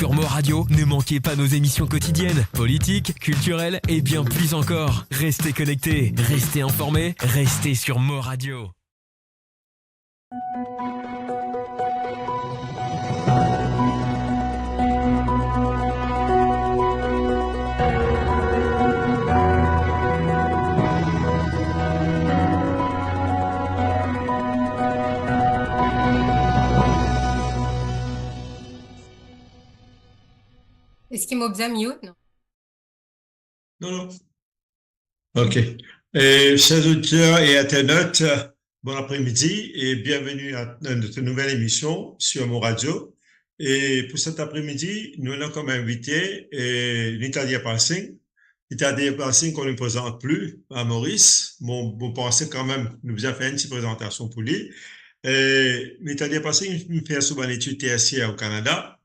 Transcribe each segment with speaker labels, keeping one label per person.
Speaker 1: Sur Mo Radio, ne manquez pas nos émissions quotidiennes, politiques, culturelles et bien plus encore. Restez connectés, restez informés, restez sur Mo Radio.
Speaker 2: Est-ce qu'il m'a bien mute? Non.
Speaker 3: Non. OK. Chers auditeurs et internautes, bon après-midi et bienvenue à notre nouvelle émission sur Mo Radio. Et pour cet après-midi, nous avons comme invité Nitalia Passing. Nitalia Passing qu'on ne présente plus à Maurice. Bon, pensez quand même, nous vous avons fait une petite présentation pour lui. Nitalia Passing nous fait souvent une étude tertiaire au Canada.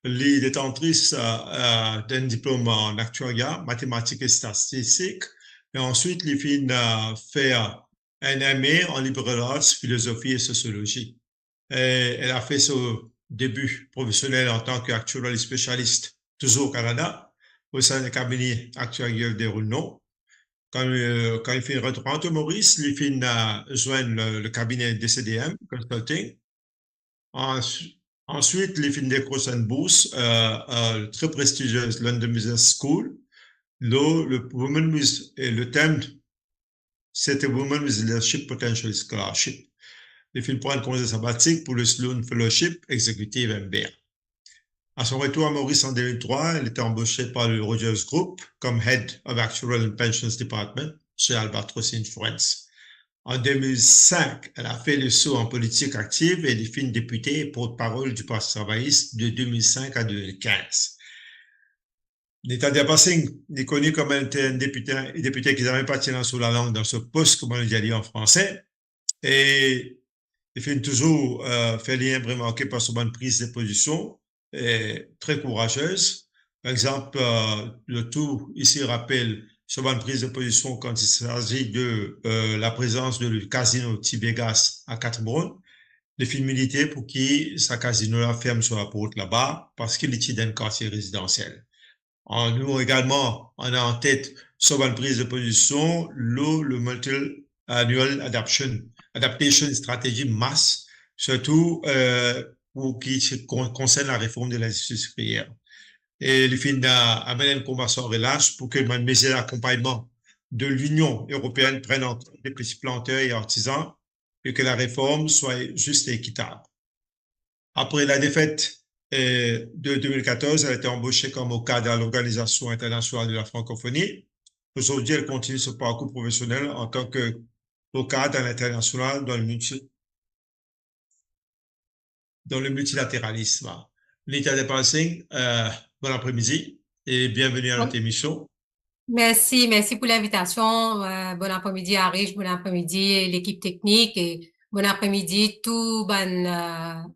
Speaker 3: Elle est détentrice d'un diplôme en actuariat, mathématiques et statistiques. Et ensuite, elle finit faire un MA en liberal arts, philosophie et sociologie. Elle a fait son début professionnel en tant qu'actuariat spécialiste, toujours au Canada, au sein du cabinet actuarial des Rouleaux. Quand il fait retour de Maurice, il finit joindre le cabinet DCDM Consulting. Ensuite, il finit des courses en bourse, très prestigieuse London Business School. Le thème, c'était Women with Leadership Potential Scholarship. Il finit prendre un congé sabbatique pour le Sloan Fellowship Executive MBA. À son retour à Maurice en 2003, elle était embauchée par le Rogers Group comme Head of Actuarial and Pensions Department chez Albatros Insurance. En 2005, elle a fait le saut en politique active et devient députée et porte-parole du Parti travailliste de 2005 à 2015. Nitalia Passing est connu comme un député qui n'avait pas tiré sur la langue dans ce poste, comme on l'a dit en français. Et il fait toujours faire lien remarqué par son bonne prise de position, très courageuse. Par exemple, le tout ici rappelle sur une prise de position quand il s'agit de la présence de casino T-Vegas à Catherine, les filles militaires pour qui sa casino-là ferme sur la porte là-bas parce qu'il est dans un quartier résidentiel. Nous également, on a en tête sur une prise de position le Multi-Annual Adaptation Strategy MAS, surtout pour qui concerne la réforme de la justice supérieure. Et le fin amène un combat sans relâche pour que le mesure d'accompagnement de l'Union européenne prenne en compte les petits planteurs et artisans et que la réforme soit juste et équitable. Après la défaite de 2014, elle a été embauchée comme au cadre de l'Organisation internationale de la francophonie. Aujourd'hui, elle continue ce parcours professionnel en tant que au cadre international dans le multilatéralisme. Nitalia Passing, bon après-midi et bienvenue à notre émission.
Speaker 2: Merci pour l'invitation. Bon après-midi Arish, bon après-midi l'équipe technique et bon après-midi tout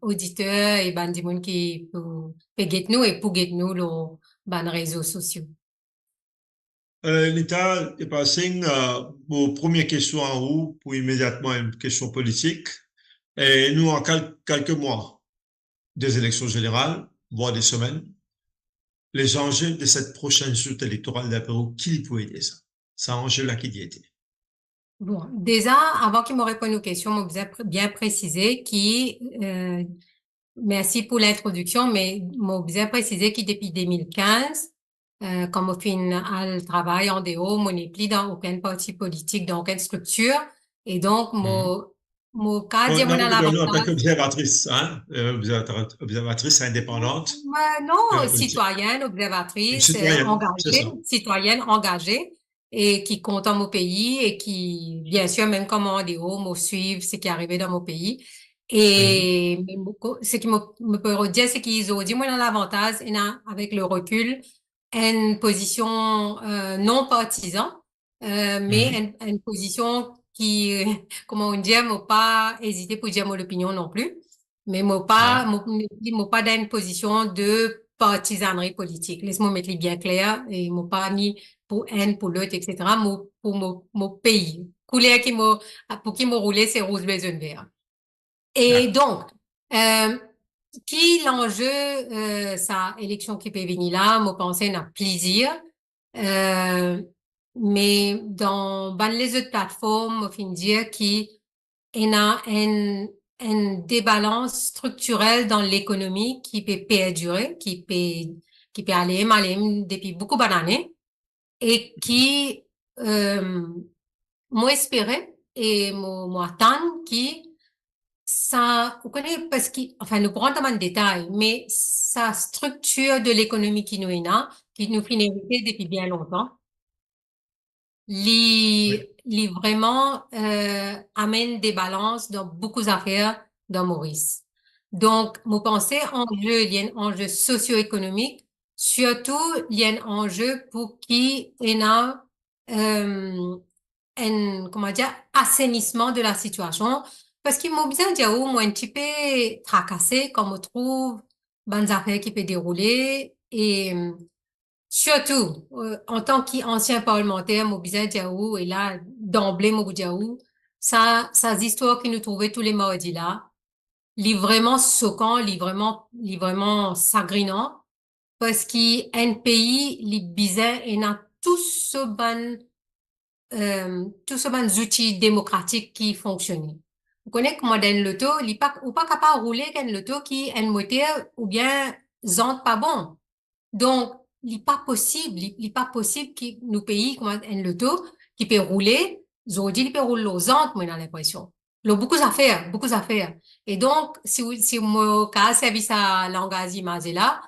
Speaker 2: auditeurs et du monde qui pour nous et pour nous les réseaux sociaux.
Speaker 3: Nitalia Passing, vos premières questions en haut pour immédiatement une question politique. Et nous en quelques mois des élections générales, voire des semaines, les enjeux de cette prochaine joute électorale d'Apéro, qui peut aider ça? C'est un enjeu-là qui y était.
Speaker 2: Bon, déjà, avant qu'il me réponde aux questions, je bien préciser merci pour l'introduction, mais je bien préciser que depuis 2015, comme au final, le travail en dehors, on n'est plus dans aucun parti politique, dans aucune structure, et donc, mon cas,
Speaker 3: non, en tant qu'observatrice, hein, observatrice indépendante.
Speaker 2: Non, citoyenne, observatrice, citoyenne engagée et qui compte dans mon pays et qui, bien sûr, même comme en dehors, me suivent ce qui est arrivé dans mon pays. Et ce qui me peut redire, c'est qu'ils ont dit, moi, dans l'avantage, avec le recul, une position non partisan, mais une position qui, comment on dit, m'a pas hésité pour dire mon opinion non plus, mais m'a pas dans une position de partisanerie politique. Laisse-moi mettre les bien clair et m'a pas ni pour un, pour l'autre, etc. Pour mon pays. Couleur pour qui m'a roulé, c'est rose, bleu, jaune, vert. Et donc, qui l'enjeu, sa élection qui peut venir là, moi pensais n'a plaisir. Mais dans ben, les autres plateformes, on fin dire qui y a un débalance structurel dans l'économie qui peut perdurer, qui peut aller depuis beaucoup d'années et qui, moi espérais et moi attendre qui ça, vous connaissez, parce qu'il, enfin, nous prenons dans le détail, mais sa structure de l'économie qui nous fait hériter depuis bien longtemps,
Speaker 3: Oui.
Speaker 2: vraiment amène des balances dans beaucoup d'affaires dans Maurice. Donc, vous pensez enjeu, il y a un enjeu socio-économique, surtout il y a un enjeu pour qui il y a un, comment dire, assainissement de la situation. Parce qu'il m'a bien dit, oh, moi, un petit peu tracassé, comme on trouve, bonnes affaires qui peut dérouler et surtout, en tant qu'ancien parlementaire, Mobisa Diaou, et là, d'emblée, Mobou Diaou, ça, histoires qui nous trouvaient tous les mardis là, li vraiment choquant, li vraiment sagrinant, parce qu'un pays, li bizarre, et n'a tous ce ban outils démocratiques qui fonctionnent. Vous connaissez comment dans l'auto, li pas, ou pas capable de rouler qu'un l'auto qui, un moteur, ou bien, zante pas bon. Donc, il n'est pas possible, il n'est pas possible que nos pays, comme un loto, qui peut rouler, aujourd'hui, il peut rouler aux Andes, moi, j'ai l'impression. Il y a beaucoup d'affaires, beaucoup d'affaires. Et donc, si mon cas service à langage image là,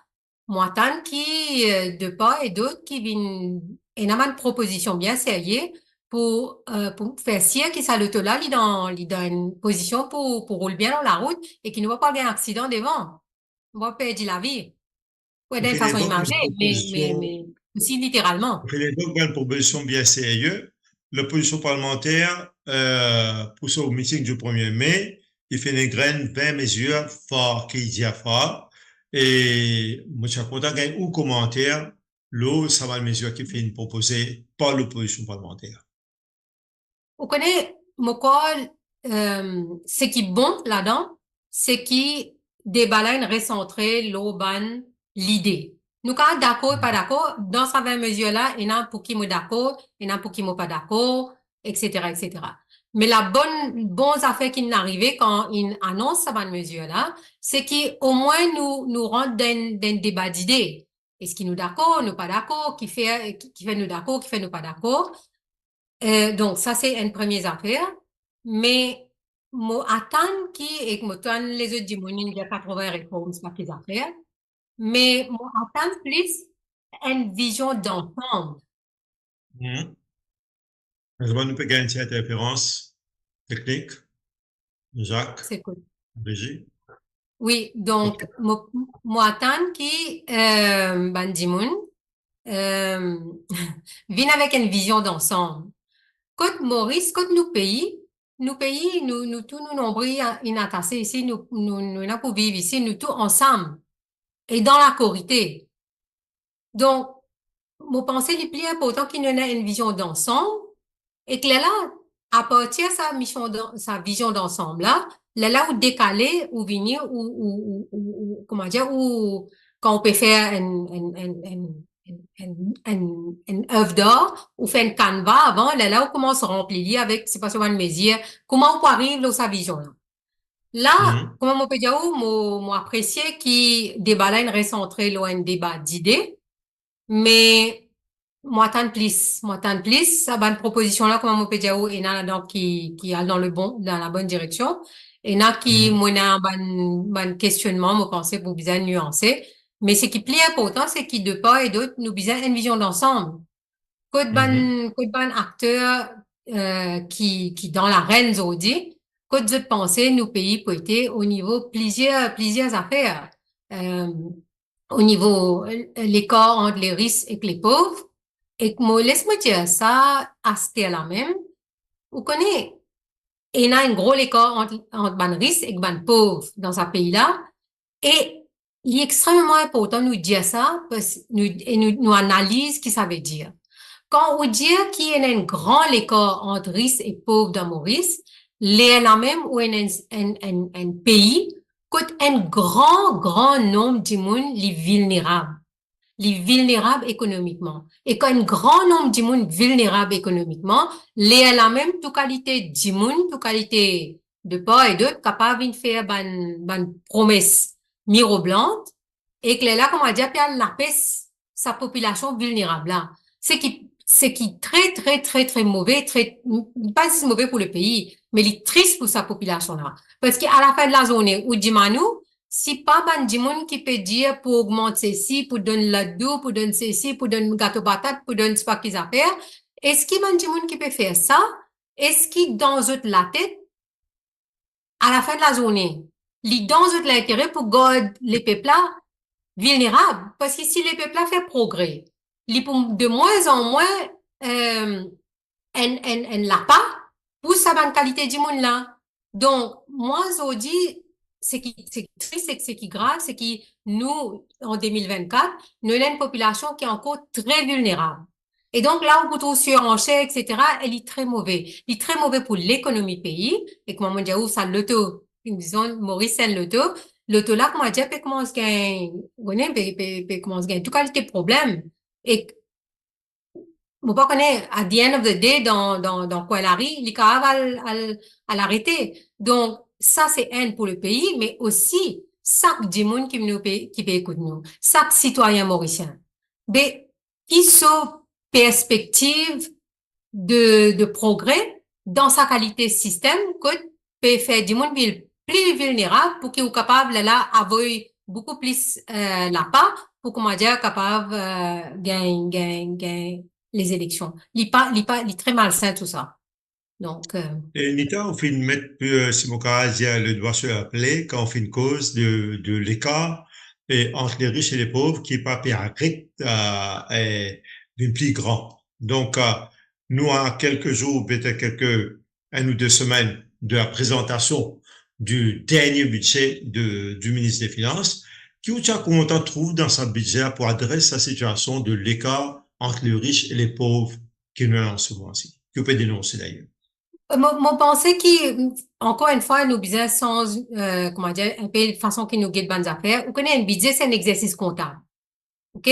Speaker 2: moi, tant qui, de part et d'autre, qui viennent, énormément de propositions bien sérieuses pour faire sûr que ça l'auto là, il est dans une position pour rouler bien dans la route et qu'il ne va pas avoir un accident devant. On va perdre la vie. Ouais,
Speaker 3: On
Speaker 2: d'une
Speaker 3: fait les
Speaker 2: façon
Speaker 3: donc une
Speaker 2: imagée,
Speaker 3: proposition,
Speaker 2: mais aussi littéralement.
Speaker 3: on fait les donc une proposition bien sérieuse. L'opposition parlementaire, pour ce meeting du 1er mai, il fait une graine 20 mesures fortes qui dit à fort. Et moi, je suis content qu'il y ait un commentaire, l'eau, ça va une mesure qui fait une proposée par l'opposition parlementaire.
Speaker 2: Vous connaissez, Mokol, ce qui est bon là-dedans, c'est qui déballe recentré l'urban l'idée. Nous, quand d'accord et pas d'accord, dans sa 20 mesures-là, il y en a pour qui est d'accord, il y en a pour qui n'est pas d'accord, etc., etc. Mais la bonne affaire qui nous arrive quand il annonce sa 20 mesures-là, c'est qu'au moins nous rentre dans débat d'idées. Est-ce qu'il nous d'accord, nous pas d'accord, qui fait nous d'accord, qui fait nous pas d'accord. Donc, ça, c'est une première affaire. Mais, moi, attendre qui, et que moi, les autres disent, il y a 80 réformes, c'est pas qu'ils affaires. Mais, moi, attendre plus une vision d'ensemble.
Speaker 3: Mhm. Est-ce qu'on peut gagner cette interférence technique, Jacques,
Speaker 2: C'est cool.
Speaker 3: Brigitte?
Speaker 2: Oui,
Speaker 3: Ok.
Speaker 2: donc, moi, attendre qui, ben, Dimoun, euh, viennent avec une vision d'ensemble. Côte Maurice, côte nous pays, nous tous nous nombreux inattassés ici, nous n'a pour vivre ici, nous tous ensemble et dans la corité. Donc, mon pensée les plus important qu'il y ait une vision d'ensemble et que là, à partir de sa vision d'ensemble là où décaler, ou venir, comment dire, ou quand on peut faire une œuvre d'art, ou faire une canevas avant, là où on commence à remplir avec, c'est pas seulement une mesure, comment on peut arriver à sa vision là. Là,
Speaker 3: Mhm.
Speaker 2: comment on peut dire, moi apprécié qui débat une recentré loin un débat d'idées, mais moi tant plus, ça bonne proposition là, comment on peut dire, il y en a donc qui allent dans la bonne direction. Et il y en a qui,
Speaker 3: Mhm.
Speaker 2: moi, un bon questionnement, moi, pensais pour bien nuancer. Mais ce qui est plus important, c'est qu'il de part et d'autre, nous besoin une vision d'ensemble.
Speaker 3: Mhm.
Speaker 2: Code ban acteur, qui dans l'arène, aujourd'hui, code de penser, nous pays pour être au niveau plusieurs affaires. Euh, au niveau l'écart entre les riches et les pauvres. Et que moi, laisse-moi dire ça à ce là même. Vous connaissez, il y a un gros écart entre ban riches et ban pauvres dans ce pays-là. Et il est extrêmement important de nous dire ça parce que nous analyse ce que ça veut dire. Quand on dit qu'il y a un grand écart entre riches et pauvres dans Maurice, il y a même où un pays Quand un grand nombre de monde les vulnérables économiquement. Et quand un grand nombre de monde vulnérables économiquement, les la même toute qualité de monde, toute qualité de part et d'autre, capable de faire ban promesse mirobolante, et que là, comment dire, puis la pèse sa population vulnérable là. C'est qui très mauvais, pas si mauvais pour le pays, mais il est triste pour sa population là. Parce qu'à la fin de la journée, ou dis-moi si pas ban di moun qui peut dire pour augmenter ceci, pour donner ladou, pour donner ceci, pour donner gâteau patate, pour donner ce pas qu'ils affaires, est-ce qu'il ban di moun qui peut faire ça? Est-ce qu'il dans eux la tête, à la fin de la journée, il dans eux l'intérêt pour garder les peuples là vulnérables? Parce que si les peuples là fait progrès, de moins en moins, en l'a pas pour sa bonne qualité du monde là. Donc, moi, je dis, c'est triste, c'est qui grave, c'est que nous, en 2024, nous avons une population qui est encore très vulnérable. Et donc, là, on peut surenchère, etc., elle est très mauvais. Elle est très mauvais pour l'économie pays. Et comme on dit, ça l'auto, disons, Maurice, c'est l'auto là, comment dire, peut commencer à gagner, peut commencer à gagner, tout qualité de problème. Et, on pas connaître, at the end of the day, dans quoi elle arrive, il est capable à l'arrêter. Donc, ça, c'est haine pour le pays, mais aussi, chaque du monde qui peut écouter nous, chaque citoyen mauricien. Mais, qui sont perspective de progrès dans sa qualité système, que peut faire du monde plus vulnérable pour qu'il soit capable, là, avoir beaucoup plus, la part, pour, comment dire, capable, gagner les élections. Il est très malsain, tout ça. Donc,
Speaker 3: Et Nita, on fait une mettre, si mon cas, le doigt sur la plaie, quand on fait une cause de l'écart entre les riches et les pauvres qui est pas arrête d'une plus grand. Donc, nous, à quelques jours, peut-être un ou deux semaines de la présentation du dernier budget du ministre des Finances, comment on trouve dans ce budget pour adresser la situation de l'écart entre les riches et les pauvres qui nous en ce moment-ci, que peut dénoncer d'ailleurs.
Speaker 2: Mon pensée encore une fois, nous besoin sans, comment dire, un peu de façon qui nous guide bonnes affaires. Vous connaissez, un budget, c'est un exercice comptable. OK?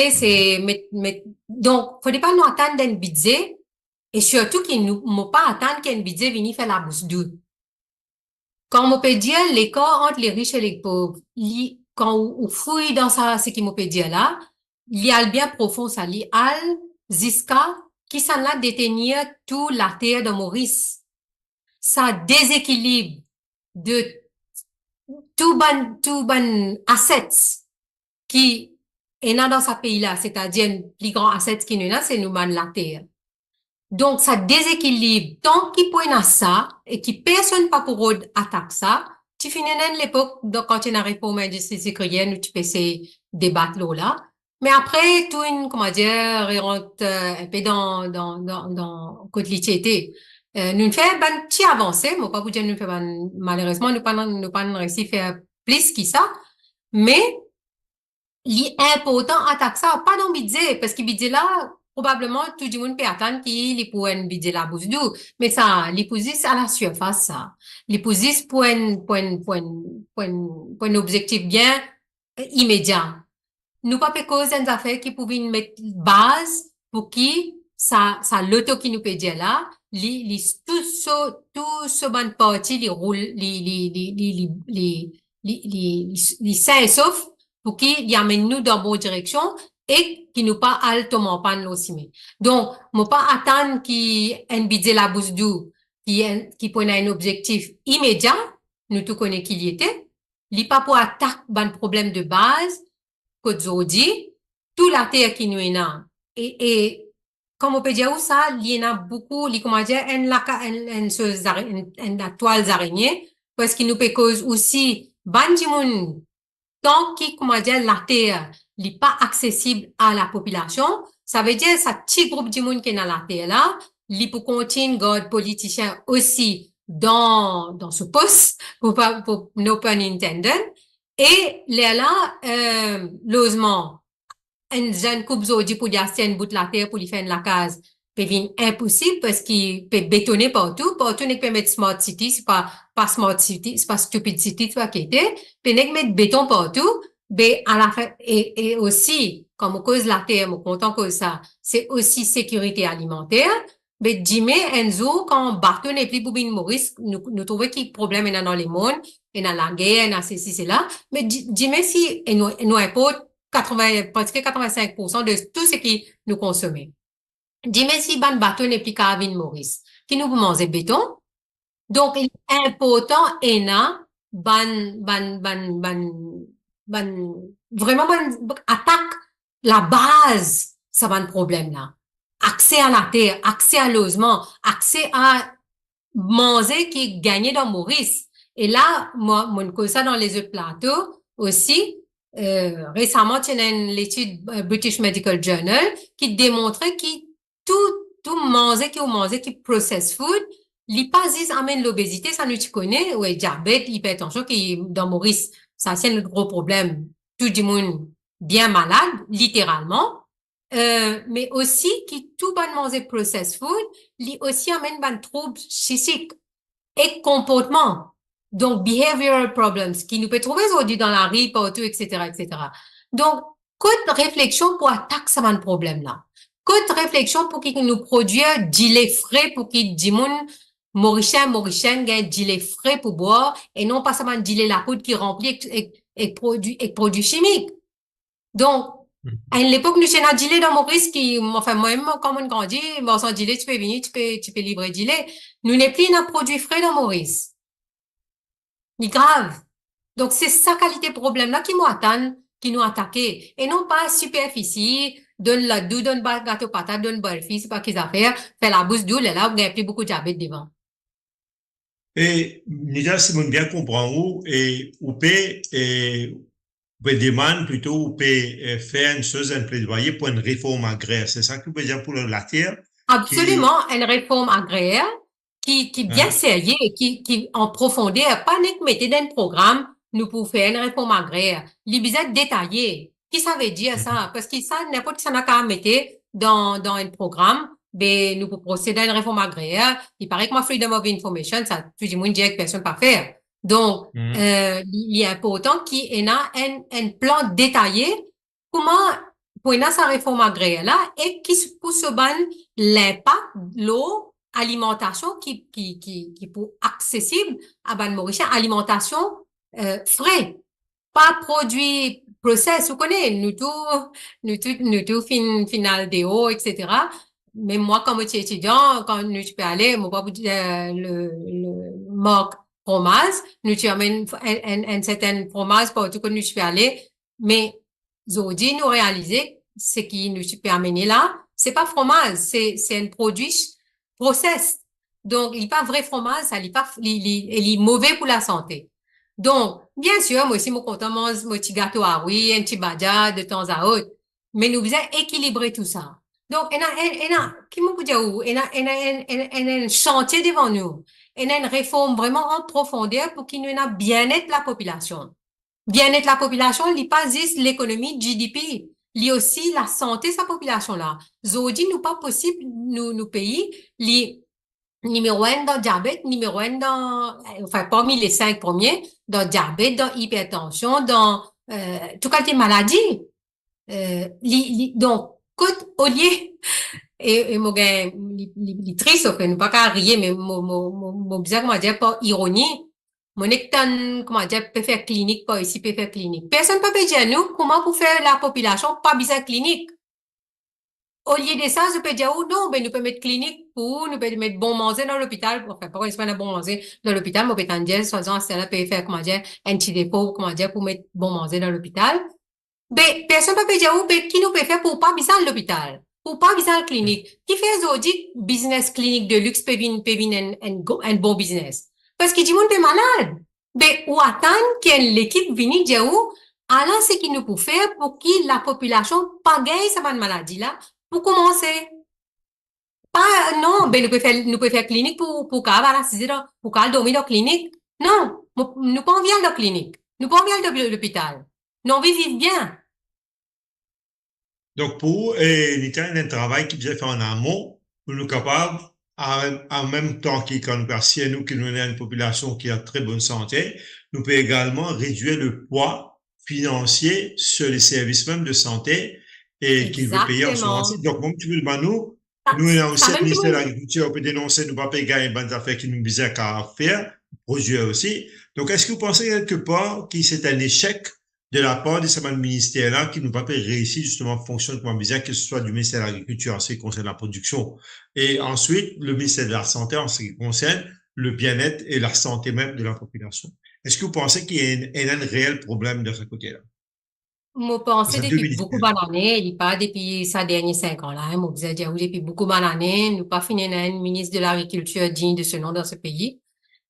Speaker 2: Donc, faut pas nous attendre d'un budget, et surtout qu'il nous, pas attendre qu'un budget vienne faire la bouche douce. Quand on peut dire l'écart entre les riches et les pauvres, quand on fouille dans ça, ce qu'il peut dire là, il y a le bien profond, ça, il y a jusqu'à qui s'en a détenir tout la terre de Maurice. Ça déséquilibre de tout ban assets qui est dans ce pays-là, c'est-à-dire un plus grand asset qui nous là, c'est nous ban la terre. Donc, ça déséquilibre. Tant qu'il point ça, et qui personne pas pour attaque ça, tu finis dans l'époque, donc quand tu n'arrives pas au industrie sécrienne, où tu peux essayer débattre là. Mais après, tout comment dire, il rentre un peu dans côté l'été. Nous fait ben petit avancé, moi pas vous dire nous fait malheureusement nous pas réussi faire plus que ça, mais l'important attaque ça pas dans budget parce que budget là probablement tout le monde peut attendre qu'il pour un budget la bouche d'eau, mais ça les positions à la surface ça, les positions pour un objectif bien immédiat. Nous pas peut cause des affaires qui pouvaient mettre base pour qui ça l'auto qui nous peut dire là tout ce bonne partie les roule les sains et sauf pour qui amène nous dans bonne direction et qui nous pas altement pas nous aussi. Donc moi pas attendre qui un budget la bouche d'eau qui prenait un objectif immédiat, nous tout connaît qu'il y était, li pas pour attaquer ban problème de base que aujourd'hui tout la terre qui nous est là et comme on peut dire où ça, il y en a beaucoup, comment dire, la toile d'araignée, parce qu'il nous peut cause aussi, bandimoun, tant que, comment dire, la terre, n'est pas accessible à la population, ça veut dire, ça petit groupe de monde qui est dans la terre là, il peut continuer, God, politicien aussi, dans ce poste, pour no pun intended, et là, logement, un jeune couple aujourd'hui pour y acheter un bout de la terre pour lui faire la case. peut venir impossible parce qu'il peut bétonner partout. Partout, on peut mettre smart city, c'est pas smart city, c'est pas stupid city, c'est pas qu'était. Puis on mettre béton partout. Ben, à la fin, et aussi, comme on cause la terre, on content que ça, c'est aussi sécurité alimentaire. Ben, Jimmy, Enzo, quand Barton et puis Boubine Maurice, nous trouvons qu'il y a problème dans les mondes, et dans la guerre, et dans ceci, c'est là. Mais Jimmy, si, et nous importe 80, presque 85% de tout ce qui nous consommons. Dis-moi si ban bâton et puis Calvin Morris, qui nous mange béton. Donc, il est important, vraiment, attaque la base, ça va un problème là. Accès à la terre, accès à logement, accès à manger qui est gagné dans Maurice. Et là, moi, mon ça dans les autres plateaux aussi. Récemment, il y a une étude British Medical Journal qui démontrait que tout manger qui processed food, l'hypasis amène l'obésité, ça nous tu connais, ouais, diabète, hypertension qui dans Maurice, ça c'est un gros problème. Tout le monde bien malade, littéralement. Mais aussi qui tout bon manger processed food, lui aussi amène ban troubles psychiques et comportement. Donc, behavioral problems, qui nous peut trouver aujourd'hui dans la rue, partout, etc., etc. Donc, côte réflexion pour attaquer ce problème-là. Côte réflexion pour qu'il nous produise gilet frais pour qu'il dit Mauricien, gagne gilet frais pour boire et non pas seulement gilet la poudre qui remplit et produits chimiques. Donc, à l'époque, nous avons un gilet dans Maurice qui, enfin, moi-même, comme on grandit, bon, sans gilet, tu peux venir, tu peux livrer gilet. Nous n'est plus un produit frais dans Maurice. C'est grave. Donc, c'est sa qualité problème-là qui nous attaqué. Et non pas superficie, donne la doux, donne gâteau patate, donne burfi, c'est pas qu'ils affaires, fait la bouche douce, là, vous gagnez plus beaucoup de diabète devant.
Speaker 3: Et, Nida, si mon bien comprend où, et, ou peut demander plutôt, ou peut faire une chose, un plaidoyer pour une réforme agraire. C'est ça que vous veut dire pour la terre?
Speaker 2: Absolument, une réforme agraire qui bien sérieux, qui en profondeur, pas que mettre dans un programme, nous pour faire une réforme agraire. Les besoins détaillés. Qui ça veut dire ça? Parce que ça, n'importe qui ça n'a qu'à mettre dans un programme, ben, nous pour procéder à une réforme agraire. Il paraît que moi, Freedom of Information, ça, tout le monde dit que personne pas faire. Donc, il est important qu'il y ait un plan détaillé. Comment, pour sa réforme agraire là, et qui pour se ban l'impact, l'eau, alimentation qui pour accessible à ban Mauricien, alimentation, frais. Pas produit process, vous connaissez, nous tout final déo, etc. Mais moi, comme étudiant, quand nous tu peux aller, moi, pas le mock fromage, nous tu amènes un certain fromage pour tout que nous tu peux aller, mais aujourd'hui, nous réaliser ce qui nous tu peux amener là, c'est pas fromage, c'est un produit process. Donc, il n'est pas vrai fromage, ça, il est mauvais pour la santé. Donc, bien sûr, moi aussi, moi, quand on mange mon petit gâteau à oui, un petit badja de temps à autre, mais nous devons équilibrer tout ça. Donc, qui me peut dire où? Il y a un chantier devant nous. Il y a une réforme vraiment en profondeur pour qu'il y ait un bien-être de la population. Bien-être de la population, il n'est pas juste l'économie GDP. Il y a aussi la santé de sa population-là. Aujourd'hui, nous pas possible, nous pays, numéro 1 dans diabète, numéro 1 dans, enfin, parmi les 5 premiers, dans diabète, dans hypertension, dans, tout cas des maladies. Donc, au lieu, et mon gars, il triste, enfin, nous pas qu'à rire, mais mon bizarre, comment dire, pas ironie. Mon éctan, comment dire, peut faire clinique, pas ici, peut faire clinique. Personne peut dire nous, comment pour faire la population, pas bizarre clinique. Au lieu de ça, je peux dire, oh non, ben, nous pouvons mettre clinique pour, nous pouvons mettre bon manger dans l'hôpital. Enfin, pourquoi il se met bon manger dans l'hôpital, mais peut dire, soit cela peut faire, comment dire, un petit dépôt, comment dire, pour mettre bon manger dans l'hôpital. Ben, personne peut dire, oh, ben, qui nous peut faire pour pas bizarre l'hôpital? Pour pas bizarre clinique? Qui fait aujourd'hui business clinique de luxe peut venir un bon business? Parce que du monde est malade. Ben, ou attendre que l'équipe vienne dire, oh, alors, c'est qu'il nous peut faire pour que la population pas gagne cette maladie là. Pour commencer. Pas, non, ben, nous pouvons faire clinique pour qu'elle va pour qu'elle dormir dans clinique. Non, nous pas envie dans la clinique. Nous pas envie dans l'hôpital. Nous envie vivre bien.
Speaker 3: Donc, pour, il y a un travail qui vient faire en amont pour nous capables, en même temps quand nous si nous qui nous avons une population qui a très bonne santé, nous pouvons également réduire le poids financier sur les services même de santé et qu'il veut payer en ce moment.
Speaker 2: Exactement.
Speaker 3: Donc, mon petit peu de nous,
Speaker 2: Ça,
Speaker 3: nous avons aussi
Speaker 2: ça
Speaker 3: le
Speaker 2: même
Speaker 3: ministère de
Speaker 2: tout.
Speaker 3: l'Agriculture, on peut dénoncer, nous ne pas payer une bonne affaire qui nous disait qu'à faire, produire aussi. Donc, est-ce que vous pensez quelque part que c'est un échec de la part de ce ministère-là qui nous pas réussir justement à fonctionner comme bien, que ce soit du ministère de l'Agriculture en ce qui concerne la production et ensuite le ministère de la Santé en ce qui concerne le bien-être et la santé même de la population. Est-ce que vous pensez qu'il y a un réel problème de ce côté-là?
Speaker 2: Je pense depuis beaucoup d'années, il pas depuis ces derniers 5 ans là, je vous dire depuis beaucoup d'années, nous pas fini un ministre de l'Agriculture digne de ce nom dans ce pays.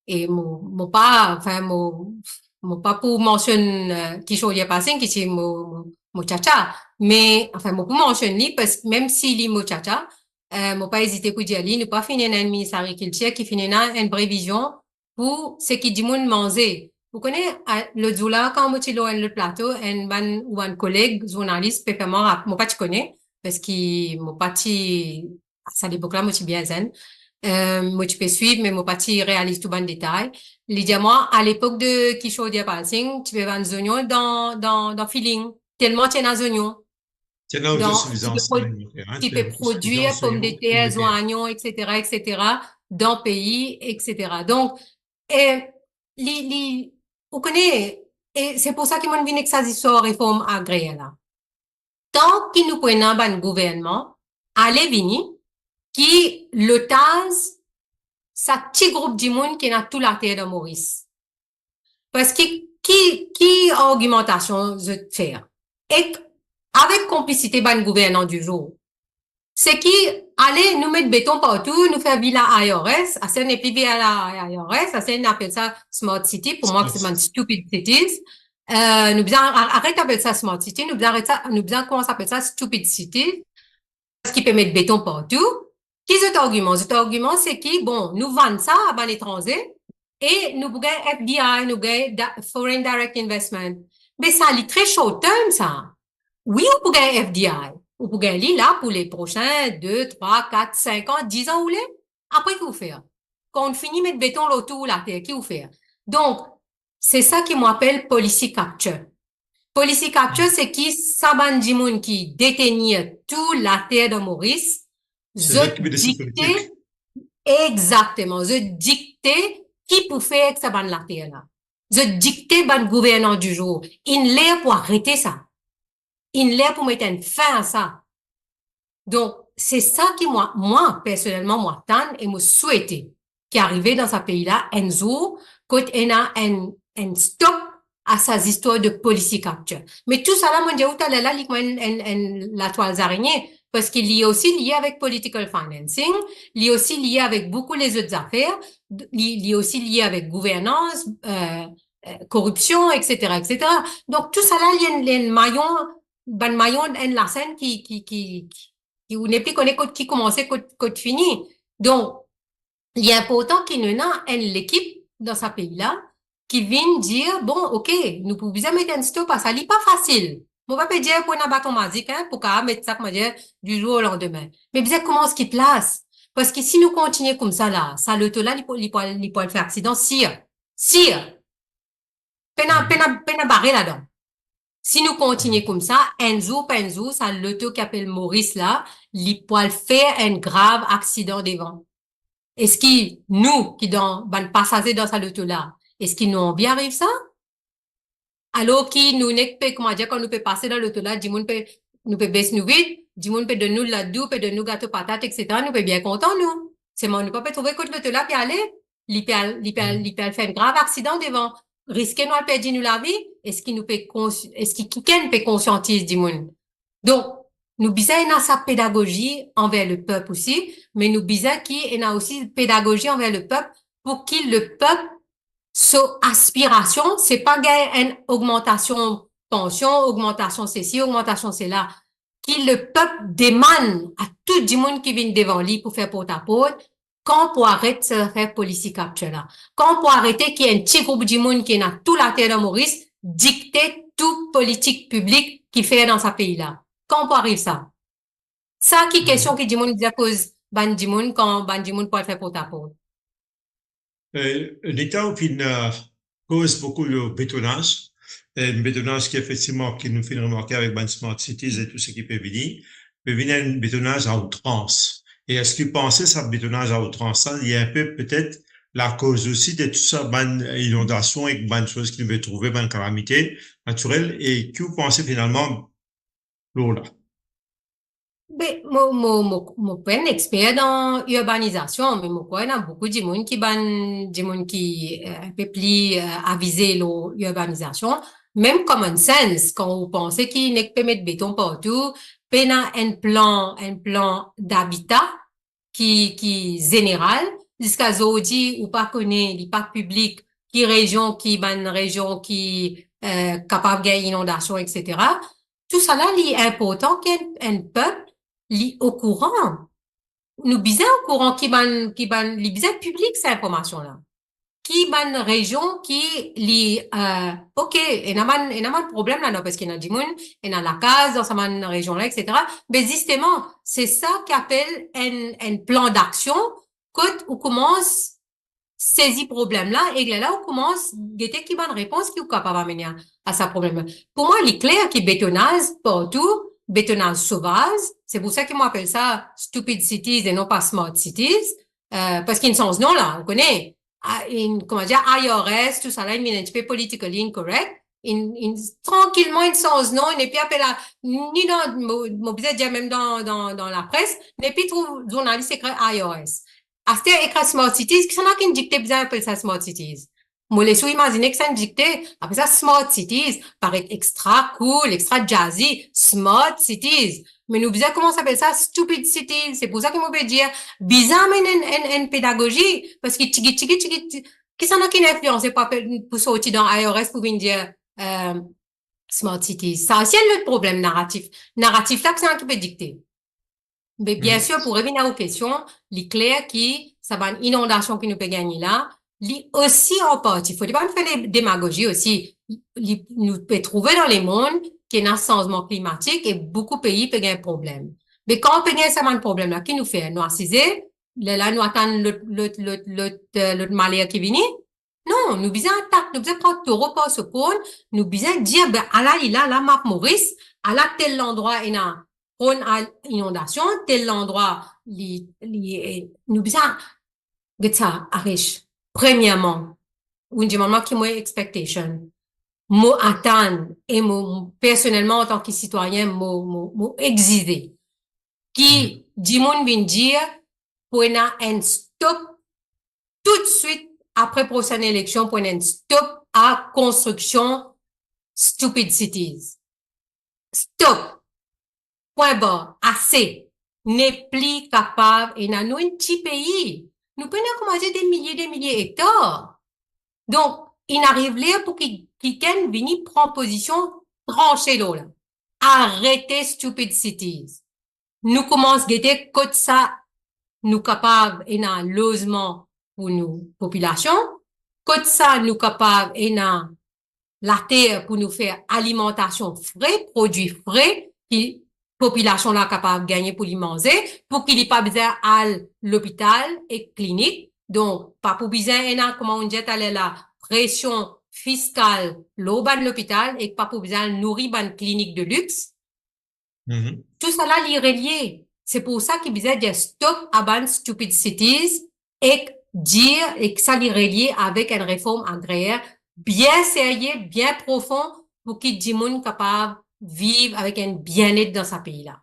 Speaker 2: Et mon pas, enfin, mon pas pour mentionner qui chose passé, qui c'est mon chacha. Mais, enfin, mon pour mentionner lui, parce que même s'il est mon chacha, mon pas hésité pour dire lui, nous pas fini un ministre de l'Agriculture qui finit une prévision pour ce qui dit moun manger. Vous connaissez, le jour-là, quand moi, tu le plateau, ou un collègue journaliste, péperment, mon pas tu connais, parce qu'il, mon pas à cette époque-là, moi, tu bien zen. Moi, tu peux suivre, mais mon parti réalise tout bon détail. Les diamants, à l'époque de Kisho Diapalsing, tu peux vendre des oignons dans feeling. Tellement tu as des oignons.
Speaker 3: C'est là où
Speaker 2: Donc,
Speaker 3: suffisance.
Speaker 2: tu peux produire pommes de terre, oignons, etc., dans le pays, etc. Donc, vous connaissez, et c'est pour ça qu'ils m'ont dit que ça dit sur réforme agraire, là. Tant qu'ils nous prennent un gouvernement, allez venir, qui l'otage, ça petit groupe de monde qui n'a tout la terre de Maurice. Parce que qui argumentation je faire? Et avec complicité ban gouvernant du jour, c'est qui allez nous mettre béton partout, nous faire villa IRS, à ce n'est plus villa IRS, à ce n'est appelle ça smart city, pour moi c'est une stupid cities. Nous bien arrête d'appeler ça smart city, nous bien comment s'appelle ça stupid city, parce qu'il peut mettre béton partout. Qui cet argument? Cet argument, c'est qui, bon, nous vendons ça à l'étranger et nous gagnons FDI, nous gagnons Foreign Direct Investment. Mais ça, c'est très short term, ça. Oui, vous pouvez gagner FDI. Vous pouvez gagner là pour les prochains 2, 3, 4, 5 ans, 10 ans, vous voulez. Après, qu'est-ce que vous faites? Quand on finit de mettre béton autour de la terre, qu'est-ce que vous faites? Donc, c'est ça qui m'appelle policy capture. Policy capture, c'est qui, Saban Dimoun qui détenir toute la terre de Maurice, je dictais, exactement, je dictais qui pour faire que ça ban la terre là. Je dictais ban gouvernant du jour. Il l'air pour arrêter ça. Il l'air pour mettre une fin à ça. Donc, c'est ça qui moi, personnellement, moi, tant et me souhaiter qui arrivait dans ce pays-là, un jour, quand il y a un stop à sa histoire de policy capture. Mais tout ça là, moi, je dis, là, la toile araignée. Parce qu'il est aussi lié avec political financing, il est aussi lié avec beaucoup les autres affaires, il est aussi lié avec gouvernance, corruption, etc., etc. Donc, tout ça là, il y a un maillon, ben maillon, la scène qui ou n'est plus connaît qui commençait, qui fini. Donc, il est important qu'il y ait une l'équipe dans ce pays-là qui vient dire, bon, ok, nous pouvons mettre un stop à ça, n'est pas facile. On va pas dire pour un bâton magique, hein, pour qu'à mettre ça, dire, du jour au lendemain. Mais bien, comment ce qui place? Parce que si nous continuons comme ça, là, ça, le taux là, il peut faire accident, sire. Peine barré là-dedans. Si nous continuons comme ça, un jour, ça, le taux qui appelle Maurice là, il peut faire un grave accident devant. Est-ce que nous, qui dans, ben, passager dans ça, le taux là, est-ce qu'il nous bien arrive ça? Alors qui nous n'est pas, comment dire, quand nous peut passer dans l'auto là, nous peut baisser nous vite, monde peut donner nous la doux, peut donner nous gâteau patate, etc. Nous peut bien content, nous. C'est moi, nous peut pas trouver contre l'auto là, puis aller, il peut faire un grave accident devant. Risquer nous à perdre nous la vie, est-ce qu'il nous peut quelqu'un peut conscientiser du monde? Donc, nous besoin dans sa pédagogie envers le peuple aussi, mais nous besoin qu'il a aussi pédagogie envers le peuple pour qu'il le peuple so, aspiration, c'est pas une augmentation pension, augmentation ceci, augmentation cela. Qui le peuple demande à tout le monde qui vient devant lui pour faire porte-à-porte, quand pour arrêter de faire policy capture là. Quand pour arrêter qu'il y ait un petit groupe de monde qui a tout la terre de Maurice, dicter toute politique publique qui fait dans ce pays là. Quand pour arriver ça? Ça qui question qui dit monde pose ban dimoun quand ban dimoun pour faire porte à porte.
Speaker 3: L'État au final cause beaucoup de bétonnage, un bétonnage qui effectivement qui nous fait remarquer avec ban smart cities et tout ce qui peut venir un bétonnage à outrance. Et est-ce que vous pensez ça bétonnage à outrance, ça, il y a un peu peut-être la cause aussi de tout ça, ban inondation et ban choses qui nous peut trouver, ban calamité naturelle, et que vous pensez finalement l'eau là?
Speaker 2: Ben, moi, pas un expert dans urbanisation, mais moi, il y a beaucoup de monde qui, un peu plus, avisé l'urbanisation. Même common sense, quand vous pensez qu'il n'est pas mettre béton partout, ben, un plan d'habitat qui général, jusqu'à aujourd'hui, ou pas connaît, les parcs publics, région qui, capable d'inondation, etc. Tout ça là, il est important qu'un peuple li au courant. Nous bisons au courant les bisons public cette information-là. Qui ban région qui ok, il n'a pas de problème là, non, parce qu'il y a du monde, il y a la case dans cette région-là, etc. Mais justement, c'est ça qu'appelle un plan d'action, quand on commence saisir problème-là, et là, on commence, guetter qui bonne réponse qui est capable d'amener à ce problème. Pour moi, il est clair qu'il bétonnage partout, bétonnage sauvage. C'est pour ça qu'ils m'appellent ça stupid cities et non pas smart cities. Parce qu'ils sont non là, on connaît. Comment dire, IRS, tout ça là, il est un petit peu politically incorrect. Tranquillement, ils sont non, et puis appelle là, ni dans, mon dire même dans la presse, et puis trouve journaliste écrit IRS. Aste écrit smart cities, qui sont là qui dicté bien appelle ça smart cities. Moi, les sous imaginer que ça dicté, après ça, smart cities, paraît extra cool, extra jazzy, smart cities. Mais nous, bizarre, comment ça s'appelle ça? Stupid cities. C'est pour ça que moi, peut dire, bizarre, mais une pédagogie, parce que qui s'en a qui influence pour sortir dans IRS pour venir dire, smart cities. Ça, c'est le problème narratif. Narratif, là, que c'est un qui peut dicter. Mais bien sûr, pour revenir aux questions, il est clair qui, ça va une inondation qui nous peut gagner là, li aussi en partie. Il faut pas faire des démagogies aussi. Nous peut trouver dans les mondes qu'il y a un changement climatique et beaucoup de pays peuvent gagner un problème. Mais quand on peut gagner ce problème là, qui nous fait? Nous assiser, là, nous attendons l'autre malheur qui vient. Non, nous besoin attaquer, nous besoin prendre taureau par seconde, nous besoin dire, ben, à la map Maurice, à la tel endroit, il y a une inondation, tel endroit, nous besoin, de ça, Arish. Premièrement, un demandement qui est expectation. Moi, attendre, et moi, personnellement, en tant que citoyen, moi, exiger. Qui, dit moun vient dire, pour un stop, tout de suite, après prochaine élection, pour un stop à construction stupid cities. Stop. Point barre. Assez. N'est plus capable, et nous, un petit pays. Nous pouvons commencer des milliers d'hectares. Donc, il arrive là pour quelqu'un vienne prendre position, trancher l'eau, là. Arrêtez stupid cities. Nous commençons à guetter côté ça, nous capables, et dans logement pour nous, population. Côté ça, nous capables, et dans la terre pour nous faire alimentation frais, produits frais, qui population là capable de gagner pour les manger, pour qu'il n'y ait pas besoin à l'hôpital et clinique. Donc, pas pour besoin, comment on dit, la pression fiscale, l'eau de l'hôpital, et pas pour besoin de nourrir une clinique de luxe. Tout ça là, il est relié. C'est pour ça qu'il besoin de stop à ban stupid cities et dire, et que ça est relié avec une réforme agraire bien sérieux, bien profond, pour qu'il y ait des gens capables vivre avec un bien-être dans ce pays-là.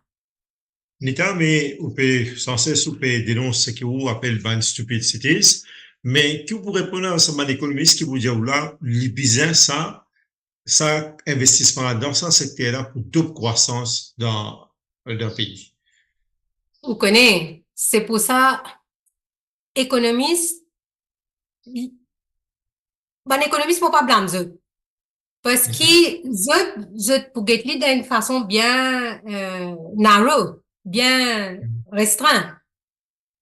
Speaker 3: Nita, mais on peut, sans cesse, on peut dénoncer ce que vous appelez ban stupid cities, mais qui vous répondre ensemble à l'économiste qui vous dit, là, les business, ça, investissement dans ce secteur-là pour double croissance dans le pays.
Speaker 2: Vous connaissez, c'est pour ça, économiste, économiste, faut pas blâmer. Parce que pour get d'une façon bien narrow, bien restreint.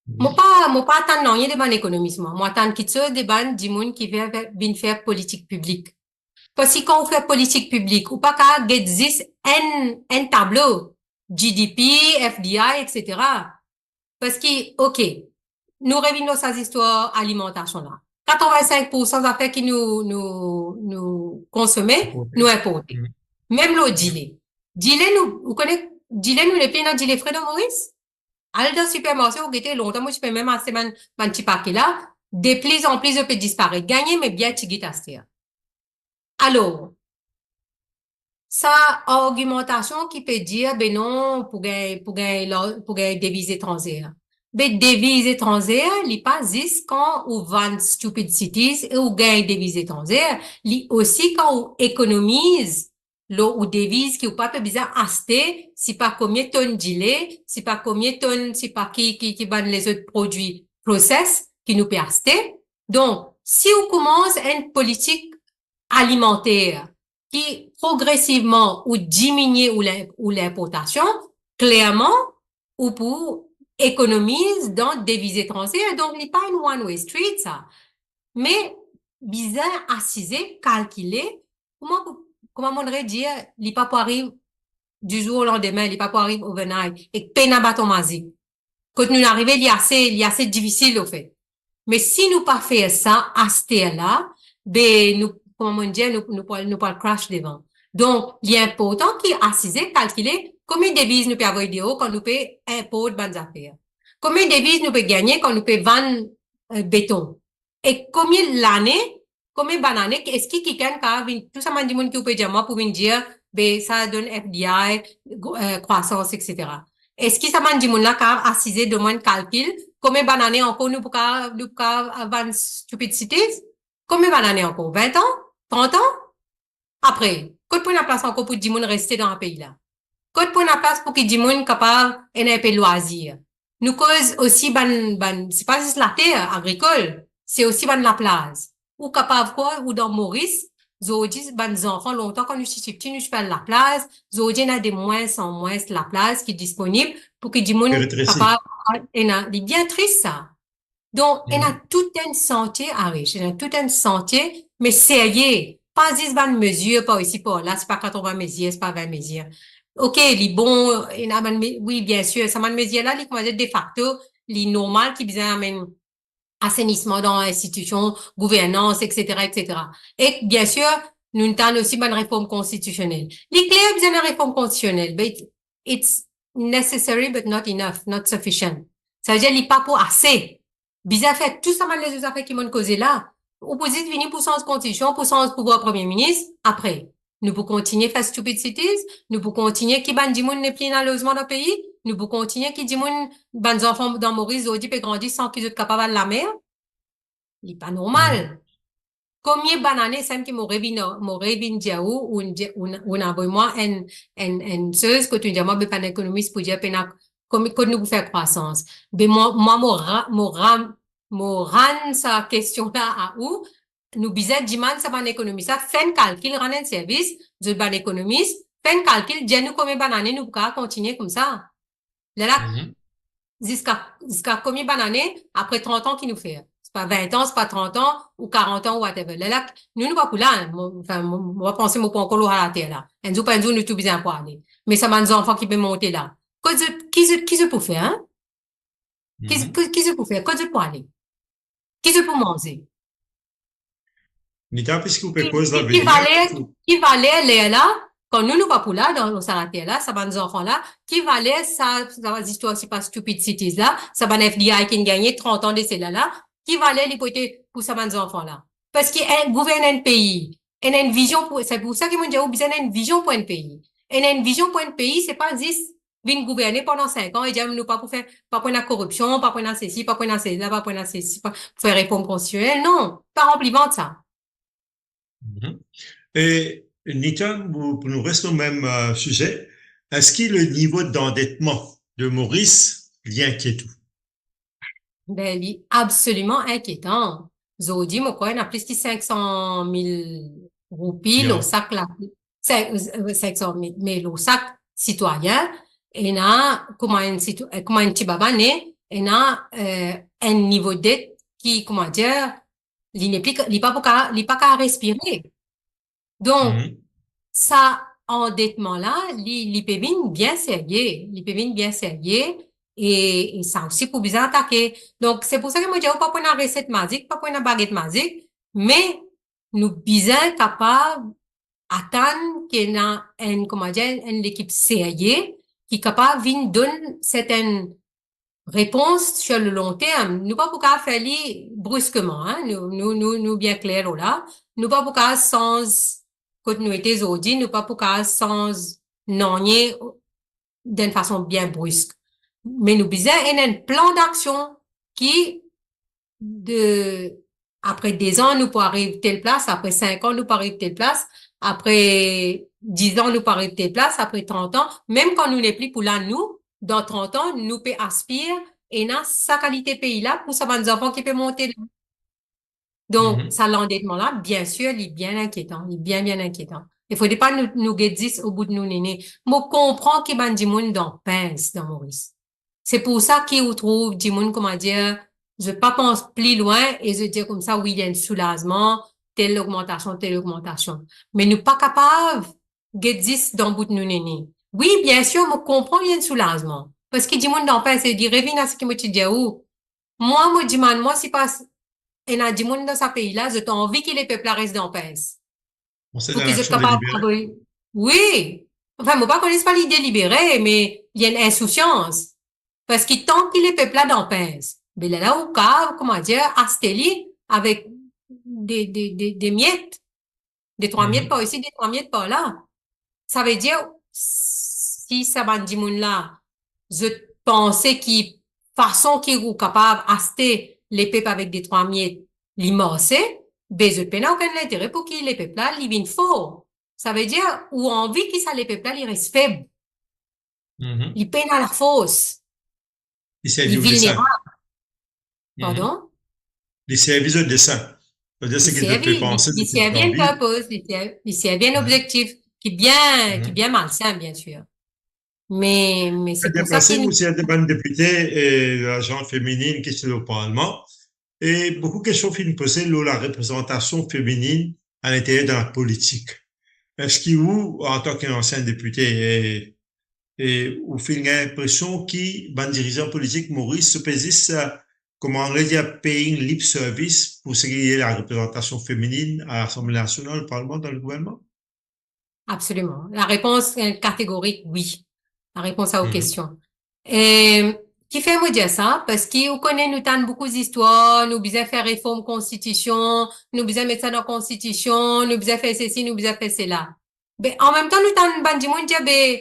Speaker 2: Moi pas attendre rien de ban économiste, moi attendre qu'il soit des ban du monde qui vient faire politique publique. Parce que quand on fait politique publique, ou pas qu'à get this un tableau GDP, FDI, etc. Parce que, OK, nous revenons à cette histoire alimentation là. 85% d'affaires qui nous consommer, nous importer. Même le gilet. Gilet, vous connaissez, gilet, nous les payons dans gilet frais de Maurice? Allez dans le supermarché, vous guettez longtemps, moi, je peux même assez man petit paquet là. De plus en plus, je peux disparaître. Gagner, mais bien, tigit à alors, ça, argumentation qui peut dire, ben non, pour gagner devises étrangères. Ben, devises étrangères, li pas juste quand on vend stupid cities et on gagne devises étrangères, li aussi quand on économise l'eau ou devises qui ou pas peu bizarre acheter, si pas combien de tonnes d'îlets, si pas combien de tonnes, si pas qui vendent les autres produits process qui nous peut acheter. Donc, si on commence une politique alimentaire qui progressivement ou diminue ou l'importation, clairement, ou pour économise dans des devises étrangères. Donc, il n'est pas une one-way street, ça. Mais, bizarre, assisé, calculé, comment on devrait dire, il n'est pas pour arriver du jour au lendemain, il n'est pas pour arriver overnight, et peine à bâton magique. Quand nous arrivons, il est assez difficile, au fait. Mais si nous pas faire ça, à ce là ben, nous, comment on dit, nous pas crash devant. Donc, il est important qu'il assise, calculer combien de devises nous peut avoir de haut quand nous peut importer bonnes affaires. Combien de devises nous peut gagner quand nous peut vendre béton. Et combien l'année, combien d'années, est-ce qu'il y a tout ça m'a dit monde qui peut dire moi pour me dire, ben, ça donne FDI, croissance, etc. Est-ce que ça m'a dit monde là car assise de moins calcul, combien d'années encore nous pour vendre stupid cities? Combien d'années encore? 20 ans? 30 ans? Après, quand pour la place encore pour dire rester dans le pays là? Quand pour la place pour que dire moun capable un peu loisir? Nous cause aussi c'est pas juste la terre agricole, c'est aussi la place. Ou capable quoi? Ou dans Maurice, Zodi, enfants, longtemps quand nous sommes petits, nous faisons la place. Zodi, il y a de moins en moins la place qui est disponible pour que du monde capable, c'est bien triste, ça. Donc, il y a toute une santé à riche, il y a toute une santé, mais sérieux. Pas 10 bonnes mesures, pas ici, pas là, c'est pas 80 mesures, c'est pas 20 mesures. OK, les bons, oui, bien sûr, ça m'a mesure là, les, comment dire, de facto, les normales qui besoin amène assainissement dans l'institution, gouvernance, etc., etc. Et bien sûr, nous avons aussi une réforme constitutionnelle. Les clés besoin de réforme constitutionnelle, but it's necessary but not enough, not sufficient. Ça veut dire qu'il n'est pas pour assez. Bizarre fait, tout ça, les affaires qui m'ont causé là. Opposite venir pour sens constitution, pour sens pouvoir premier ministre, après. Nous pouvons continuer à faire stupid cities, nous pouvons continuer qui ban di moun n'est plus dans le logement dans le pays, nous pouvons continuer qui di moun ban enfants dans Maurice, Zodi peut grandir sans qu'ils soient capables de la mer. Il n'est pas normal. Combien de bananes, c'est qui m'aurait vu diaou, ou moi, une chose, que tu dis, moi, ben, pas d'économiste pour dire, comme nous faire croissance. Ben, ran sa question là à où, nous bizarre demand ça ban économiste, ça fait un calcul, rend un service, de ban économiste, fait un calcul, dis nous combien de bananes nous pouvons continuer comme ça. Là, jusqu'à combien de bananes, après 30 ans qui nous fait. C'est pas 20 ans, c'est pas 30 ans, ou 40 ans, ou whatever. Là, nous pas pour là, enfin, on va penser, mon point encore à la terre, là. Un jour, nous tout bien pour aller. Mais ça m'a des enfants qui peuvent monter là. Qui se peut faire, hein? Qui se peut faire? Qu'est-ce que pour aller? Qui se peut manger?
Speaker 3: Nita, puisque vous pouvez cause la
Speaker 2: qui valait, là, quand nous pas pour là, dans la terre là, ça va des enfants là, qui valait ça va des histoires, c'est pas stupid cities là, ça va FDI qui gagné 30 ans de celle là, qui valait les côtés pour ça des enfants là. Parce qu'il gouverne un pays, il a une vision pour, c'est pour ça qu'ils m'ont dit, oh, besoin d'une vision pour un pays. Il a une vision pour un pays, c'est pas juste venir gouverner pendant 5 ans et dire, nous pas pour faire, pas pour la corruption, pas pour la ceci, pas pour la ceci, pas pour la ceci, pas pour faire réforme constitutionnelle, non, pas remplissement de ça.
Speaker 3: Et Nita, pour nous rester au même sujet, est-ce que le niveau d'endettement de Maurice lui inquiète?
Speaker 2: Ben, il est absolument inquiétant. Zodi, moi, quoi, il y a plus de 500 000 roupies, le sac là, 500 000, mais le sac citoyen, et là, comment un petit babané, et là, un niveau de dette qui, comment dire, il n'est pas qu'à respirer. Donc, ça, endettement là, il peut venir bien sérieux. Il peut venir bien sérieux. Et ça aussi pour bien attaquer. Donc, c'est pour ça que moi, je dis, pas pour une recette magique, pas pour une baguette magique, mais nous bien capables attendre qu'il y ait comment dire, une équipe sérieuse qui est capable de donner certaines réponses sur le long terme. Nous pas pour faire brusquement, hein. Nous bien clairs là. Nous pas pour sans continuité aujourd'hui, nous pas pour sans non d'une façon bien brusque. Mais nous besoin un plan d'action qui après 10 ans, nous pour arriver telle place, après 5 ans, nous pour arriver telle place, après 10 ans, nous pour arriver telle place, après 30 ans, même quand nous n'est plus pour là, nous, dans 30 ans, nous peut aspirer et dans sa qualité pays là pour savoir nos enfants qui peut monter là. Donc, ça, l'endettement là, bien sûr, il est bien inquiétant, il est bien, bien inquiétant. Il faut pas nous dire au bout de nous néné. Moi, comprends qu'il y a des gens dans pince, dans Maurice. C'est pour ça qu'il trouve des gens, comment dire, je pas pense plus loin et je dis comme ça, oui, il y a un soulagement, telle augmentation. Mais nous pas capables de dire dans bout de nous néné. Oui, bien sûr, moi, comprends, il y a un soulagement. Parce que des gens dans pince, et dit, reviens à ce que moi, tu dis, où? Moi, dis, moi, si pas, et a des gens dans ce pays-là, j'ai envie que les peuples restent dans pince.
Speaker 3: Bon, c'est
Speaker 2: Faut
Speaker 3: dans
Speaker 2: qu'ils soient
Speaker 3: l'action
Speaker 2: capables
Speaker 3: délibérée.
Speaker 2: oui. Enfin, moi, pas connaissent pas l'idée libérée, mais il y a une insouciance. Parce que tant qu'il est peuple dans pince, mais là, au cas, comment dire, Astélie, avec des miettes, des 3 miettes par ici, des 3 miettes par là. Ça veut dire, si ça va dire là, je pensais qu'il, façon qu'il est capable d'acheter les peuples avec des 3 miettes, l'immenser, ben, je n'ai aucun intérêt pour qu'il les peuples là, ils viennent fort. Ça veut dire, ou envie qu'ils ça les peuples là, ils restent faibles. Ils peinent à la fosse.
Speaker 3: Les
Speaker 2: Ils
Speaker 3: services de ça.
Speaker 2: vulnérables. Pardon?
Speaker 3: Les services de ça. C'est-à-dire, c'est qu'ils peuvent penser,
Speaker 2: Il
Speaker 3: c'est qu'ils
Speaker 2: servent
Speaker 3: ont
Speaker 2: un
Speaker 3: envie.
Speaker 2: purpose, il servent un objectif, qui est bien malsain, bien sûr. Mais c'est
Speaker 3: Bien
Speaker 2: pour ça
Speaker 3: passé,
Speaker 2: qu'il
Speaker 3: vous êtes des bonnes députées et la gente féminine qui est au Parlement. Et beaucoup de questions finissent posées sur la représentation féminine à l'intérieur de la politique. Est-ce que vous, en tant qu'ancien député, et vous faites l'impression que les dirigeants politiques Maurice se pesent, comment on dit, paying lip service pour ce qui est la représentation féminine à l'Assemblée nationale, au Parlement, dans le gouvernement?
Speaker 2: absolument. La réponse est catégorique, oui. La réponse à vos
Speaker 3: Mhm.
Speaker 2: questions. Et, qui fait me dire ça? Parce qu'on connaît, nous t'en beaucoup d'histoires, nous besoin faire réforme constitution, nous besoin mettre ça dans la constitution, nous besoin faire ceci, nous besoin faire cela. Ben, en même temps, nous t'en bandimon dire, ben,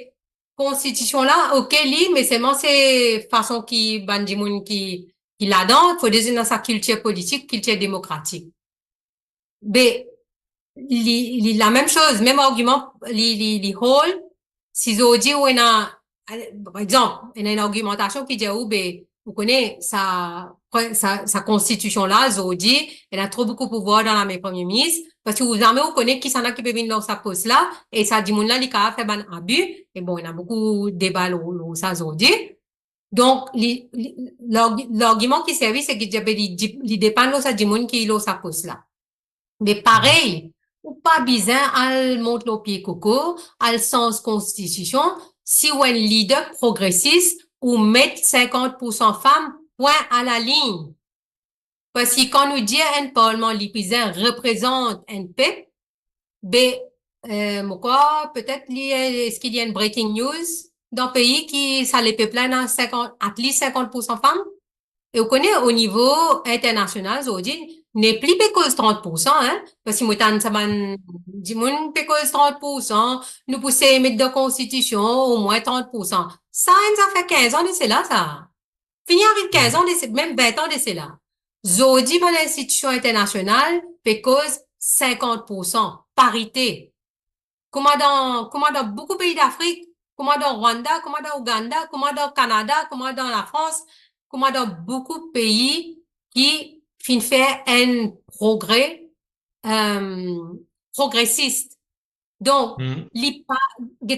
Speaker 2: constitution là, ok, mais seulement c'est façon qui, bandimon qui là-dedans, faut dire dans sa culture politique, culture démocratique. Ben, la même chose, même argument, les hall, si on dit ou par exemple, il y a une argumentation qui dit, ben, vous connaissez, sa constitution là, Zodi, elle a trop beaucoup de pouvoir dans la main premier ministre, parce que vous jamais vous connaissez qui s'en a qui peut venir dans sa poste là, et ça dit, mon là, il a fait un abus, et bon, il y a beaucoup de débats, ça, Zodi. Donc, l'argument qui servait, c'est qu'il dit, ben, il dépend de ça, dit, mon qui est dans sa poste là. Mais pareil, ou pas besoin, elle monte le pied coco, elle sens constitution, si ou un leader progressiste, ou mettre 50% femmes, point à la ligne. Parce que quand nous dit un parlement lipizien représente un peuple, ben, quoi, peut-être, est-ce qu'il y a une breaking news dans le pays qui, ça les peuples là, dans 50, at least 50% femmes? Et vous connaissez, au niveau international, aujourd'hui, n'est plus pécose 30%, hein, parce que moi, ça m'a dit, mon pécose 30%, nous pousser mettre de constitution, au moins 30%. Ça fait 15 ans de cela, ça. Fini avec 15 ans de même 20 ans de cela. Aujourd'hui, par l'institution internationale, pécose 50%, parité. Comment dans beaucoup de pays d'Afrique, comment dans Rwanda, comment dans Ouganda, comment dans Canada, comment dans la France, comment dans beaucoup de pays qui fin faire un progrès progressiste. Donc, li pas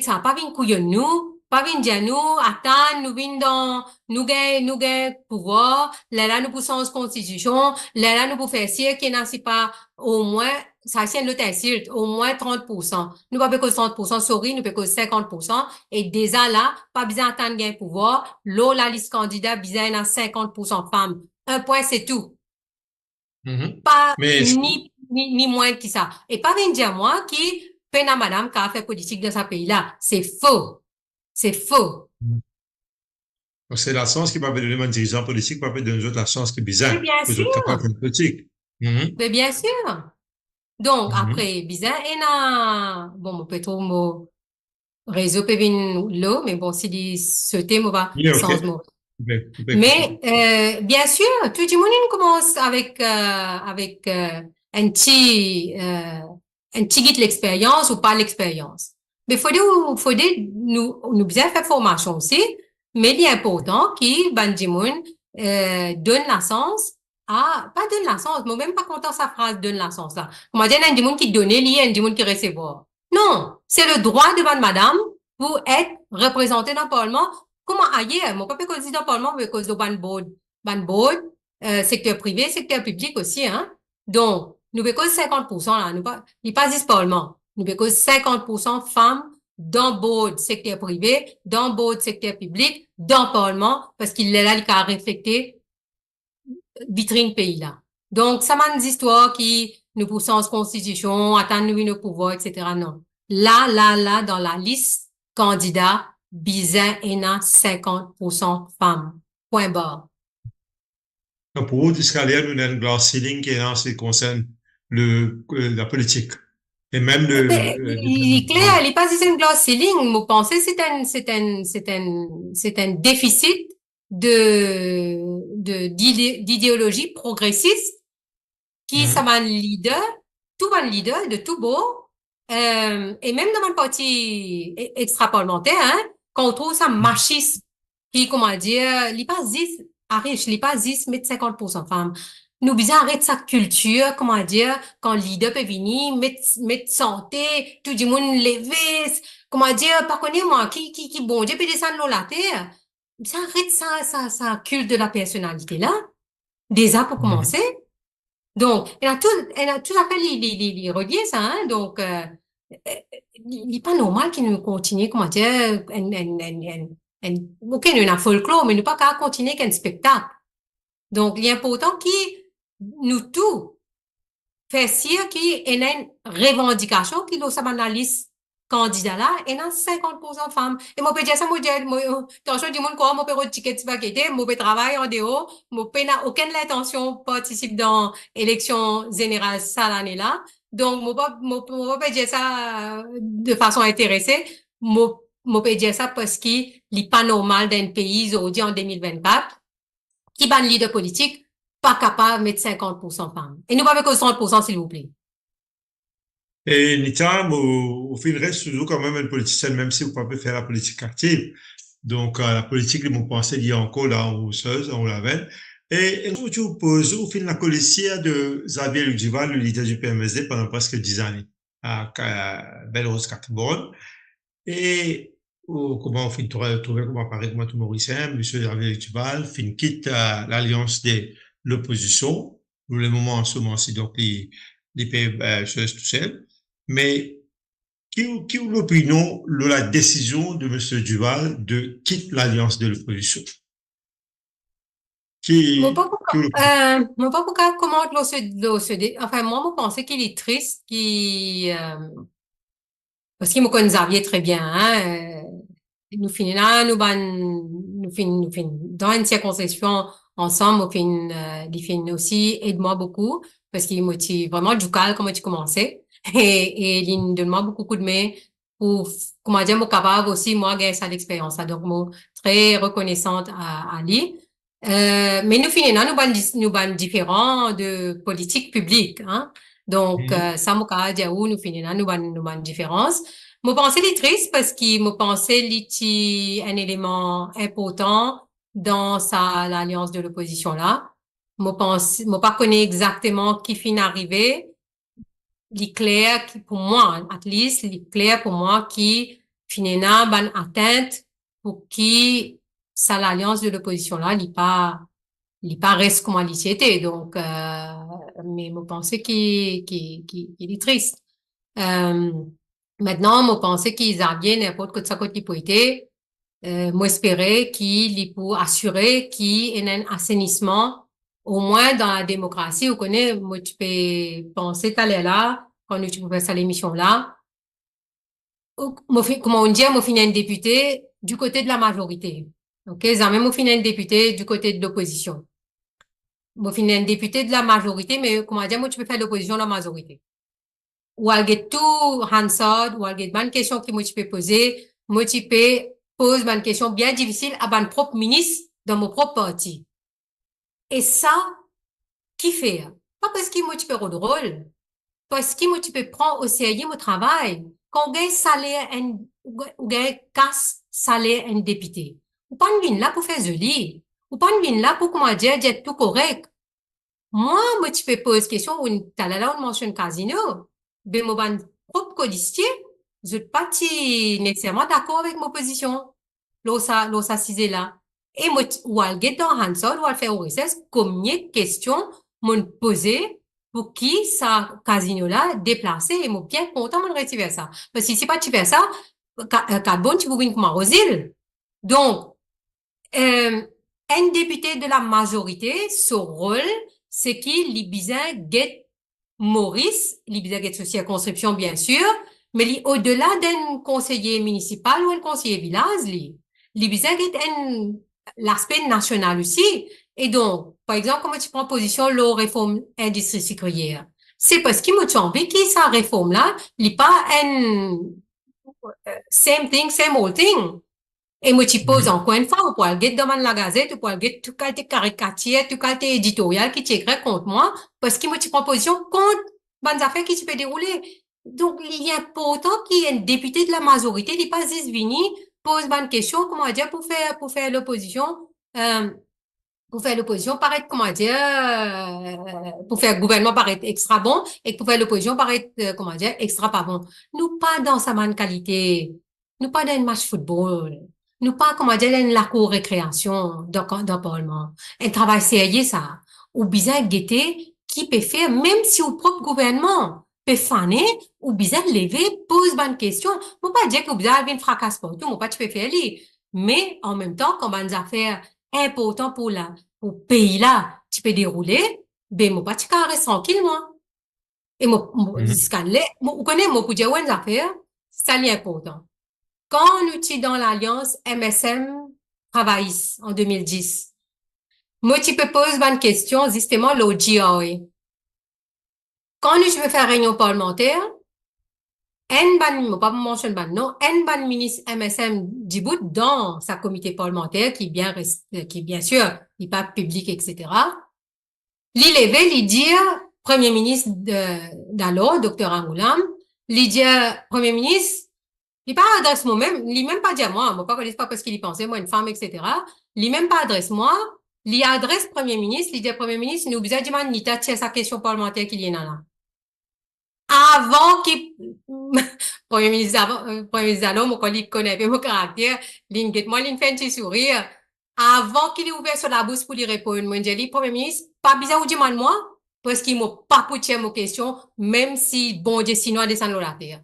Speaker 2: ça pas vinn couillon nous, pas vinn dire nous attends nous vinn dans nous gain pouvoir, là nous poussons constitution, là nous pour faire si qu'il n'a pas au moins ça c'est l'autre insulte, au moins 30%. Nous pas cause 30%, sorry, nous pas cause 50%. Et déjà là, pas besoin d'attendre gain pouvoir. L'eau, la liste candidat, besoin à 50% femmes. Un point, c'est tout.
Speaker 3: Mhm.
Speaker 2: Pas
Speaker 3: Mais,
Speaker 2: ni moins que ça. Et pas venir dire moi qui peine à madame qui a fait politique dans ce pays-là. C'est faux. C'est faux.
Speaker 3: donc c'est la chance qui m'a donné mon dirigeant politique, m'a donné aux autres la chance qui est bizarre,
Speaker 2: Mais bien
Speaker 3: que les autres capables de
Speaker 2: sûr.
Speaker 3: faire politique. Mhm.
Speaker 2: Mais bien sûr. Donc,
Speaker 3: Mhm.
Speaker 2: après, bizarre, et na, bon, mon peut trop, mon réseau peut venir là, mais bon, si dit sauter, moi, va,
Speaker 3: Yeah,
Speaker 2: sans
Speaker 3: ok.
Speaker 2: mot.
Speaker 3: Écoutez.
Speaker 2: Mais, bien sûr, tout le monde commence avec, un petit guide l'expérience ou pas l'expérience. Mais faut dire, nous bien faire formation aussi, mais il est important que Bandimoun, donne la sens pas donne la sens, moi même pas content sa phrase donne la sens là. Comment dire, il y a des gens qui donnent, il y a des gens qui recevoir. Non, c'est le droit de madame pour être représenté dans le Parlement. Comment ailleurs? Mon papa cause dans le Parlement, mais cause de ban board, secteur privé, secteur public aussi, hein. Donc, nous cause 50% là, nous pas, il pas dit Parlement. Nous cause 50% femmes dans board secteur privé, dans board secteur public, dans Parlement, parce qu'il est là, il a reflété vitrine pays là. Donc, ça m'a une histoire qui nous pousse en constitution, attendre nous nos pouvoirs, etc. Non. Là, dans la liste candidat, Bizin ENA 50% femmes. Point barre.
Speaker 3: Donc, pour vous, Israël, nous avons une glass ceiling qui est en ce qui concerne la politique. Et même
Speaker 2: Il est clair, il est pas si c'est une glace ceiling. Vous pensez c'est un déficit d'idéologie progressiste qui ça
Speaker 3: Mhm.
Speaker 2: va leader, tout va leader de tout beau, et même dans un parti extra-parlementaire, hein, quand on trouve ça machiste, qui, comment dire, il pas 10, arrête, il pas 10, mais 50% femmes. Nous besoin arrêter sa culture, comment dire, quand le leader peut venir, mettre santé, tout le monde lever, comment dire, par contre, moi, qui, bon Dieu peut descendre la terre. Ça arrête ça culte de la personnalité là. Déjà pour
Speaker 3: Mhm.
Speaker 2: commencer. Donc, elle a tout à fait les relier ça, hein. Donc, il n'est pas normal qu'il nous continue, comment dire, ok, nous avons un folklore, mais nous pas qu'à continuer qu'un spectacle. Donc, il est important nous tous, faire sûr qu'il y ait une revendication qui doit s'abattre la liste candidat là, et dans 50% femmes. Et moi, peut dire ça, moi, quand je dis mon quoi, moi, peut ticket de paquet, moi, peut travailler en dehors, moi, peut n'a aucune intention participe dans élection générale ça l'année là. Donc, moi, peut dire ça de façon intéressée. Moi, peut dire ça parce qu'il n'est pas normal d'un pays aujourd'hui en 2024 qui ban leader politique pas capable de mettre 50% femmes. Et nous pas avec 30%, s'il vous plaît.
Speaker 3: Et Nitam, au fil reste toujours quand même une politicienne, même si vous ne pouvez pas faire la politique active. Donc, la politique, ils m'ont pensé il y a encore là, en rousseuse, en laven. Et tu opposes au fil de la colissière de Xavier Ludival, le leader du PMSD, pendant presque 10 années, à Belle-Rose Catherine. Et comment on finit de trouver comment apparaît comme tout Mauricien, monsieur Xavier Ludival, fin quitte l'alliance de l'opposition, pour le moment en ce moment-ci, donc les pays tout seul. Mais qui est l'opinion de la décision de M. Duval de quitter l'alliance de l'opposition?
Speaker 2: Mon pas pourquoi comment enfin, moi, je pensais qu'il est triste, parce qu'il me connaît Xavier très bien, hein, nous finissons là, nous finissons dans une circonscription ensemble, il finit aussi, aide-moi beaucoup, parce qu'il motive vraiment du calme, comment tu commençais, et il nous donne moi beaucoup de main pour, comment dire, moi capable aussi, moi, gagner ça l'expérience, donc, moi, très reconnaissante à lui. Mais nous finissons là, nous ban différents de politique publique, hein. Donc, ça, moi, capable dire où nous finissons là, nous ban différences. Moi, pensais les triste parce qu'il me pensait l'iti un élément important dans l'alliance de l'opposition là. Moi pas connaît exactement qui fin arrivé. Clair qui, pour moi, at least, clair pour moi qui finalement ban atteinte pour qui l'alliance de l'opposition là, il pas reste comme elle était. Donc, mais je pense qu'il est triste. Maintenant, je pense qu'ils a bien n'importe quoi de ça côté pour été. Moi, espérer qu'il pour assurer qu'il y ait un assainissement, au moins dans la démocratie. Vous connaissez, moi, tu peux penser t'aller là, quand tu peux faire ça l'émission là. Comment on dit, moi, finis un député du côté de la majorité. OK? Ça même, moi, finis un député du côté de l'opposition. Moi, finis un député de la majorité, mais comment dire, moi, tu peux faire l'opposition de la majorité. Ou elle get tout Hansard, ou elle get bonne question qui moi, tu peux poser. Moi, tu peux poser une question bien difficile à mon propre ministre dans mon propre parti. Et ça, qui fait? Pas parce que moi, tu peux rôle drôle. Parce que moi, tu peux prendre au sérieux mon travail. Quand on gagne salaire, ou gagne casse salaire un député. Ou pas une là pour faire joli. Ou pas une là pour, comment dire tout correct. Moi, tu peux poser question, ou t'as là, on mentionne casino. Ben, mon ban propre codicier, je suis pas nécessairement d'accord avec ma position. L'osa cisé là. Et moi, ou al get dans Hansol, ou al faire au recess, combien question m'ont posé pour qui ça casino là déplacé et moi bien content de retirer ça. Parce que si pas tu fais ça, bon, tu vous comme Rosil. Donc, un député de la majorité, son rôle, c'est qu'il li bizarre get Maurice, li bizarre get circonscription, bien sûr, mais au-delà d'un conseiller municipal ou un conseiller village, li bizarre get l'aspect national aussi. Et donc, par exemple, comment tu prends position la réforme industrie sucrière? C'est parce qu'il m'a envie que sa réforme là, li pas un same thing, same old thing. Et moi, tu poses encore une fois, ou pour aller dans la gazette, ou pour aller tout qualité caricature, tout qualité éditorial qui t'écrit contre moi, parce que moi, tu prends position contre bonnes affaires qui tu peux dérouler. Donc, il est important qu'il y ait un député de la majorité, il pas juste venu, pose bonne question, comment dire, pour faire l'opposition, paraître, comment dire, pour faire le gouvernement paraître extra bon, et pour faire l'opposition paraître, comment dire, extra pas bon. Nous pas dans sa bonne qualité. Nous pas dans un match football. Nous pas, comment dire, dans la cour récréation, dans le Parlement. Un travail sérieux, ça. Ou bizarre guetter, qui peut faire, même si au propre gouvernement peut faner, ou bizarre lever, pose bonne question. Moi pas dire que bizarre vient fracasse pour tout, moi pas tu peux faire lui. Mais, en même temps, comme bonnes affaires importantes pour pays là, tu peux dérouler, ben, moi pas tu rester tranquille, moi. Et moi, jusqu'à là, vous connaissez, moi, pour dire une affaire, ça est important. Quand on est dans l'alliance MSM travailliste en 2010, moi, tu peux poser une question, justement, l'OGA. Quand je veux faire réunion parlementaire, pas mentionner ban, non, ban ministre MSM Djibout dans sa comité parlementaire, qui bien sûr, il n'est pas public, etc. Li lever, li dire, premier ministre d'alors, docteur Angoulam, li dire, premier ministre, il pas adresse moi même, il même pas dire moi pas connaître pas parce qu'il y pensait, moi une femme, etc. Il même pas adresse moi, il adresse premier ministre, il dit premier ministre, nous besoin de ni tiens sa question parlementaire qu'il y en a là. Avant qu'il, premier ministre alors, mon collègue connaît bien mon caractère, moi, il fait un petit sourire. Avant qu'il ait ouvert sur la bouche pour lui répondre, moi, je dis, premier ministre, pas bizarre ou demande moi, parce qu'il m'a pas posé ma question, même si, bon Dieu, sinon, descend la terre.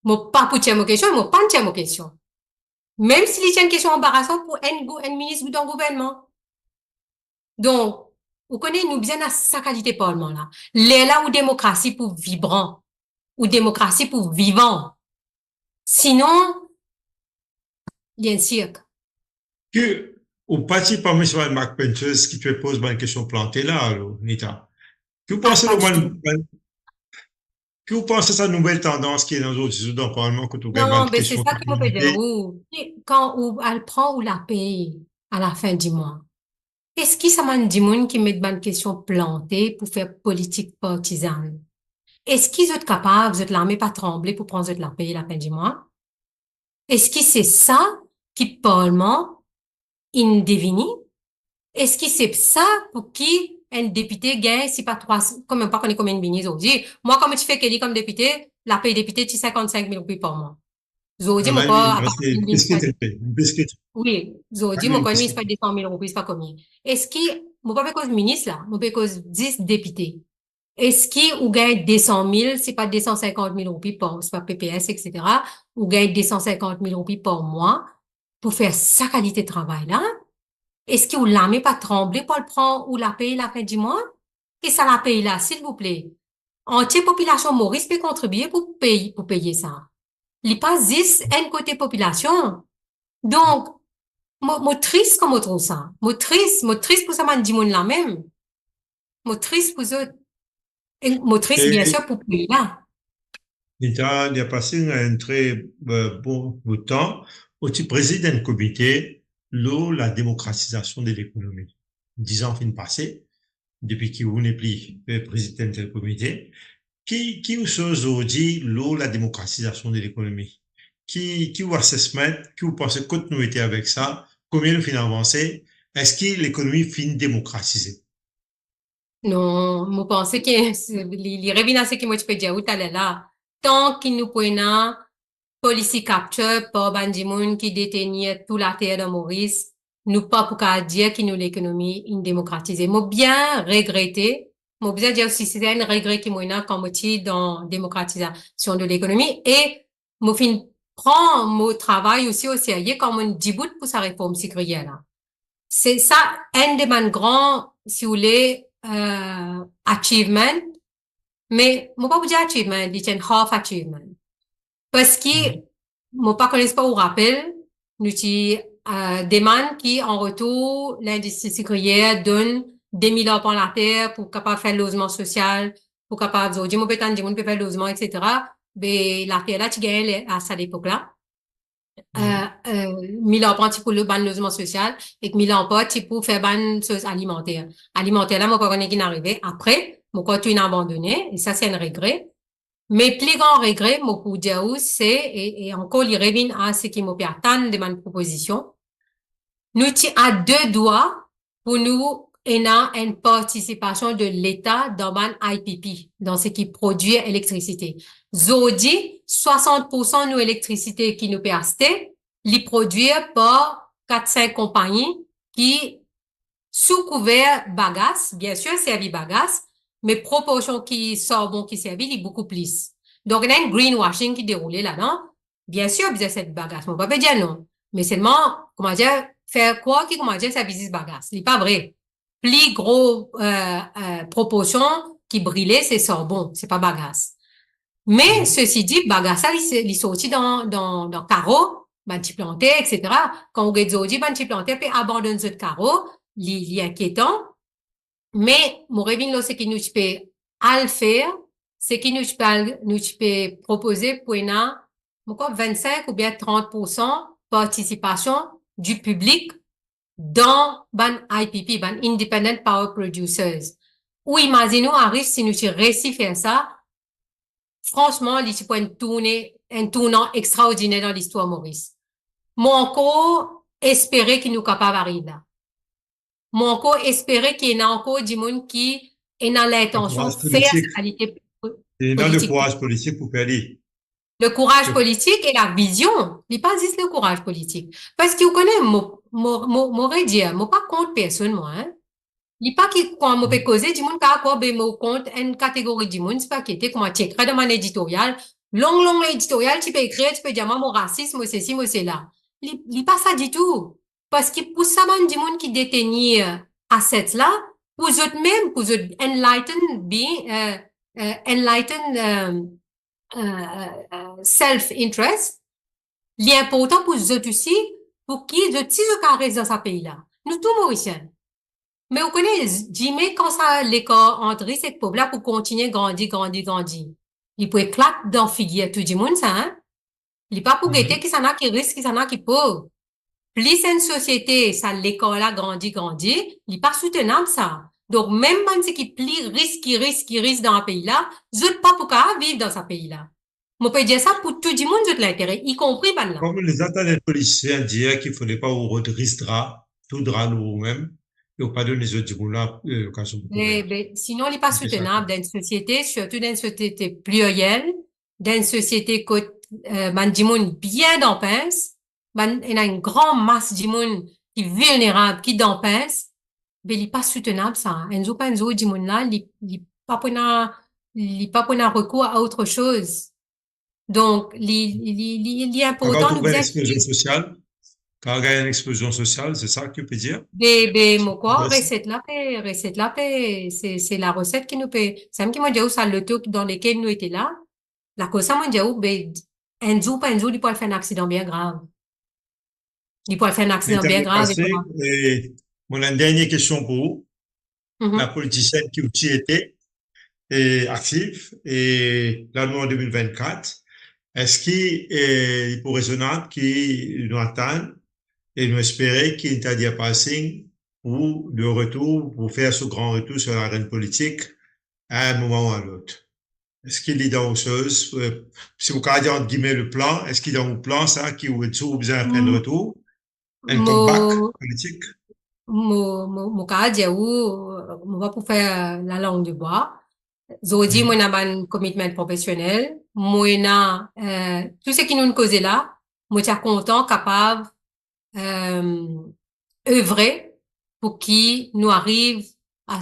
Speaker 2: M'a pas posé ma question, m'a pas posé ma question. Même s'il y a une question embarrassante pour un ministre ou d'un gouvernement. Donc, vous connaissez, nous bien à sa qualité parlement là. Les là où démocratie pour vibrant, ou démocratie pour vivant. Sinon, il y a un cirque.
Speaker 3: Que, au parti parmi sur Mark Pinterest qui te pose une question plantée là, Nita. Que vous pensez que vous pensez sa nouvelle tendance qui est dans les autres dans le Parlement quand on
Speaker 2: non, mais c'est ça que je veux dire. Quand elle prend ou la paye à la fin du mois. Est-ce qu'il ça m'a dit moun qui met une question plantée pour faire politique partisane? Est-ce qu'ils sont capables, vous êtes l'armée pas trembler pour prendre la paye à la fin du mois? Est-ce que c'est ça qui parlement indéfini? Est-ce que c'est ça pour qui un député gagne, si pas trois, comme même pas qu'on est combien de ministres aujourd'hui? Moi, comme tu fais qu'elle comme député, la paye député, tu 55 000 roupies par mois. Zodi, mon corps, oui, Zodi, mon corps, c'est pas des 100 000 roupies, c'est pas combien. Est-ce que, mon pas cause ministre là, mon pas cause 10 députés. est-ce qu'il ou gagne 200 000, c'est pas 250 000 roupies par, c'est pas PPS, etc., ou gagne 250 000 roupies par mois pour faire sa qualité de travail, là? Est-ce que vous l'avez pas tremblé pour le prendre ou la payer la fin du mois? Et ça la paye là, s'il vous plaît. Entière population Maurice peut contribuer pour payer ça. Il passe 10 un côté population. Donc, moi triste comme on trouve ça. Moi triste pour ça, man, dit la même. Moi triste pour ça. Moi triste, bien sûr, pour payer là.
Speaker 3: Il a passé un très bon bout de temps où tu présides un comité, la démocratisation de l'économie. 10 ans fin passé, depuis qu'il n'est plus président de comité, qui vous aujourd'hui la démocratisation de l'économie? Qui vous assessment, qui vous pensez continuité avec ça? Combien de fin avancé? Est-ce que l'économie fin démocratisée?
Speaker 2: Non, moi pense que les revenants ce que moi tu peux dire où t'allais là. Tant qu'il nous prennent policy capture par bandimoun qui détenait toute la terre de Maurice, nous pas pour qu'à dire qu'il nous l'économie indémocratisée. Moi bien regretté, moi bien dire aussi c'est un regret qui moi comme outil dans démocratisation de l'économie et moi fin prend mon travail aussi au sérieux comme un début pour sa réforme sécuritaire là. C'est ça un de mes grands si vous voulez achievement, mais moi pas vous dire achievement, c'est un half achievement. Parce que, moi pas connais pas au rappel, nous demande qui, en retour, l'industrie sucrière donne des milliards pour la terre pour capable faire le logement social, pour capable dire, moi peut faire le logement, etc. Mais la terre là, tu gagnes à cette époque-là. 1000 pour le ban logement social et que 1000 pour pour faire ban chose alimentaire. Alimentaire là, moi, pas connais qui n'arrivait. Après, moi, quand tu abandonné, et ça, c'est un regret. Mais plus grand regret, moi, pour dire c'est, et encore, il revient à ce qui m'a perdu de ma proposition. Nous, à deux doigts pour nous, une participation de l'État dans ban IPP, dans ce qui produit électricité. Zodi, 60% de nos électricité qui nous percent, les produire par 4-5 compagnies qui, sous couvert bagasse, bien sûr, servi bagasse, mais proportion qui sort bon qui servit, il est beaucoup plus. Donc, il y a un greenwashing qui déroule là-dedans. Bien sûr, vous avez cette bagasse. On va pas dire non. Mais seulement, comment dire, faire quoi qui, comment dire, ça visite bagasse. C'est pas vrai. Plus gros, proportion qui brûlait, c'est sorbon. C'est pas bagasse. Mais, ceci dit, bagasse, il sorti dans carreau, ben, tu plantais, etc. Quand on regarde dit, ben, tu plantais, puis abandonne ce carreau, il est inquiétant. Mais, mon revin là, c'est qu'il nous peut à le faire, c'est qu'il nous peut proposer pour une, 25 ou bien 30% participation du public dans ban IPP, ban Independent Power Producers. Ou imaginez-nous arrive si nous réussi faire ça, franchement, il peut un tournant extraordinaire dans l'histoire Maurice. Moi encore espérer qu'il nous capable d'arriver là. Moi encore espérer qu'il y ait encore du monde qui est dans l'intention de faire sa qualité
Speaker 3: politique. Dans le courage politique pour faire
Speaker 2: le courage politique et la vision. Il pas juste le courage politique. Parce que vous connaissez, moi, dire, moi pas contre personne, moi, hein. Il pas qui, quand moi peut causer, du monde qui a quoi, ben, moi, contre une catégorie du monde, c'est pas qui était, comment tu écris dans mon éditorial, long éditorial, tu peux écrire, tu peux dire, moi, mon racisme, moi, c'est ci, moi, c'est là. Il pas ça du tout. Parce que pour ça, man, du monde qui détenait, assets là, pour eux même, pour eux enlightened, self-interest, l'important pour eux aussi, pour qui, de petits carrés dans ce pays-là. Nous, tous Mauriciens. Mais vous connaissez, Jimmy, quand ça, l'école entre cette pauvre-là pour continuer grandir. Il peut éclater dans figure tout le monde, ça, hein? Il n'est pas pour guetter qui s'en a qui risque, qui s'en a qui pauvre. Plus une société, ça, l'école-là grandit, il n'est pas soutenable, ça. Donc, même quand c'est qui plus risque dans un pays-là, vous pas pour qu'à vivre dans ce pays-là. On peut dire ça pour tout le monde, l'intérêt, y compris par là.
Speaker 3: Comme les attendants policiers dire qu'il ne faudrait pas vous redressera, tout drap nous-mêmes, et pas donner les autres là,
Speaker 2: sinon, il n'est pas soutenable dans une société, surtout dans une société plurielle, dans une société que, bien dans pince, il y a une grande masse de monde qui est vulnérable, qui dans pince, mais il n'est pas soutenable, ça. Un jour, du monde là, il pas pour recours à autre chose. Donc, il est
Speaker 3: Quand
Speaker 2: important
Speaker 3: on
Speaker 2: de
Speaker 3: voit une
Speaker 2: bien
Speaker 3: explosion sociale, quand il y a une explosion sociale, c'est ça que tu peux dire?
Speaker 2: mon corps, recette la paix, c'est la recette qui nous paie. C'est même qui m'a dit, ça, le truc dans lequel nous étions là, la cause, ça m'a dit, un jour, pas un jour, il peut faire un accident bien grave. Il peut faire un
Speaker 3: Mais
Speaker 2: accident
Speaker 3: tu
Speaker 2: bien
Speaker 3: as
Speaker 2: grave et
Speaker 3: passé,
Speaker 2: voilà.
Speaker 3: et mon une dernière question pour vous. La
Speaker 2: Mhm.
Speaker 3: politicienne qui aussi était est active et là, nous en 2024, est-ce qu'il est pour raisonnable qu'il nous attende et nous espérer qu'il t'a dit passing ou de retour pour faire ce grand retour sur l'arène politique à un moment ou à l'autre? Est-ce qu'il est dans autre chose? Si vous regardez entre guillemets le plan, est-ce qu'il est dans le plan, ça, qui vous toujours besoin de faire de
Speaker 2: Mm,
Speaker 3: retour? Un comeback
Speaker 2: Mo,
Speaker 3: politique?
Speaker 2: mo ka dia ou, mo va pour faire la langue de bois. Zodi, moi,
Speaker 3: Mhm.
Speaker 2: n'a pas un commitment professionnel. Moi, tout ce qui nous cause là, moi, tiens content, capable, euh, œuvrer pour qui nous arrive à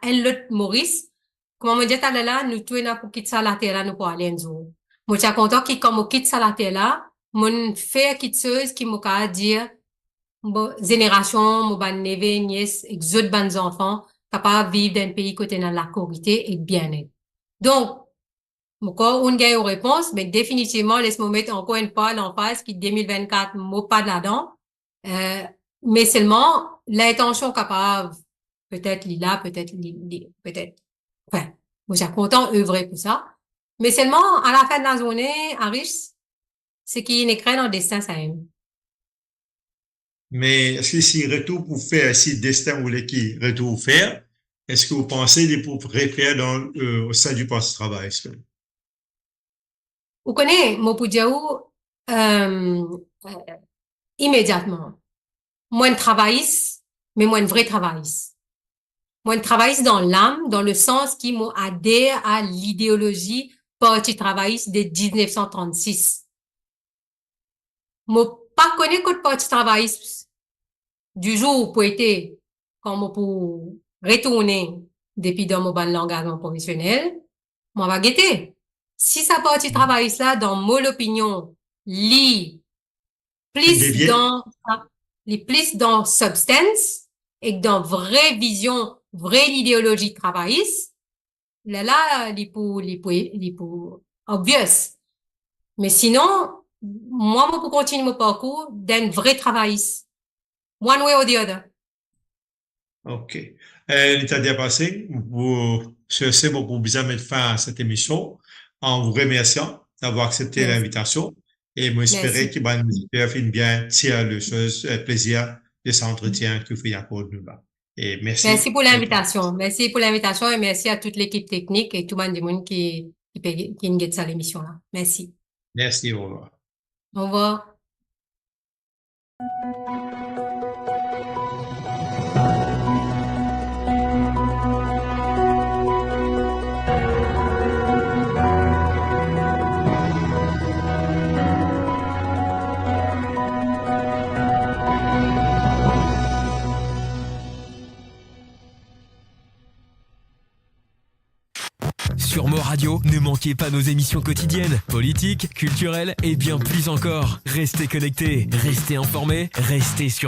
Speaker 2: un autre Maurice. Comment me dit à là, nous tous là pour quitter ça la terre là, nous pour aller en zoo. Moi, tiens content qui, comme on quitte ça la terre là, mon fait quelque chose qui m'a qu'à dire, bon, génération, mon ban neveu, nièce, et autres bons enfants, capables de vivre dans un pays côté dans la sécurité et bien-être. Donc, encore une gagne aux réponses, mais définitivement, laisse-moi mettre encore une fois l'emphase qui 2024, mot pas de là-dedans. Euh, mais seulement, l'intention capable, peut-être lila, peut-être, enfin, moi, j'ai content œuvrer pour ça. Mais seulement, à la fin de la journée, Aris, c'est qu'il n'est qu'un dans le destin, ça aime.
Speaker 3: Mais est-ce que si retour pour faire, si destin ou qui retour pour faire, est-ce que vous pensez de pour refaire au sein du poste de travail?
Speaker 2: Vous connaissez, mon Poudiaou, euh, euh, immédiatement. Moins de travail, mais moins de vrai travail. Moi, je travaille dans l'âme, dans le sens qui m'adhère à l'idéologie parti travailliste de 1936. Moi, pas connais que le parti travailliste du jour pour été, comme pour retourner depuis dans mon ban l'engagement professionnel, moi, va guetter. Si ça parti travailliste là, dans mon opinion, lit
Speaker 3: Il
Speaker 2: plus
Speaker 3: devient?
Speaker 2: dans substance et dans vraie vision, vraie idéologie travailliste, là, les pour obvious. Mais sinon, moi, pour continuer mon parcours d'un vrai travailliste. One way or the other.
Speaker 3: OK. L'état bien passé, c'est bon pour bien mettre fin à cette émission en vous remerciant d'avoir accepté
Speaker 2: Merci.
Speaker 3: l'invitation et m'espérer
Speaker 2: Merci.
Speaker 3: qu'il va nous faire bien tirer le plaisir de cet entretien que vous faites encore nous là. Et
Speaker 2: Merci
Speaker 3: merci.
Speaker 2: pour l'invitation. Merci pour l'invitation et merci à toute l'équipe technique et tout le monde qui engage ça l'émission là. Merci.
Speaker 3: Merci, au revoir.
Speaker 2: Au revoir.
Speaker 1: Sur Mo Radio, ne manquez pas nos émissions quotidiennes, politiques, culturelles et bien plus encore. Restez connectés, restez informés, restez sur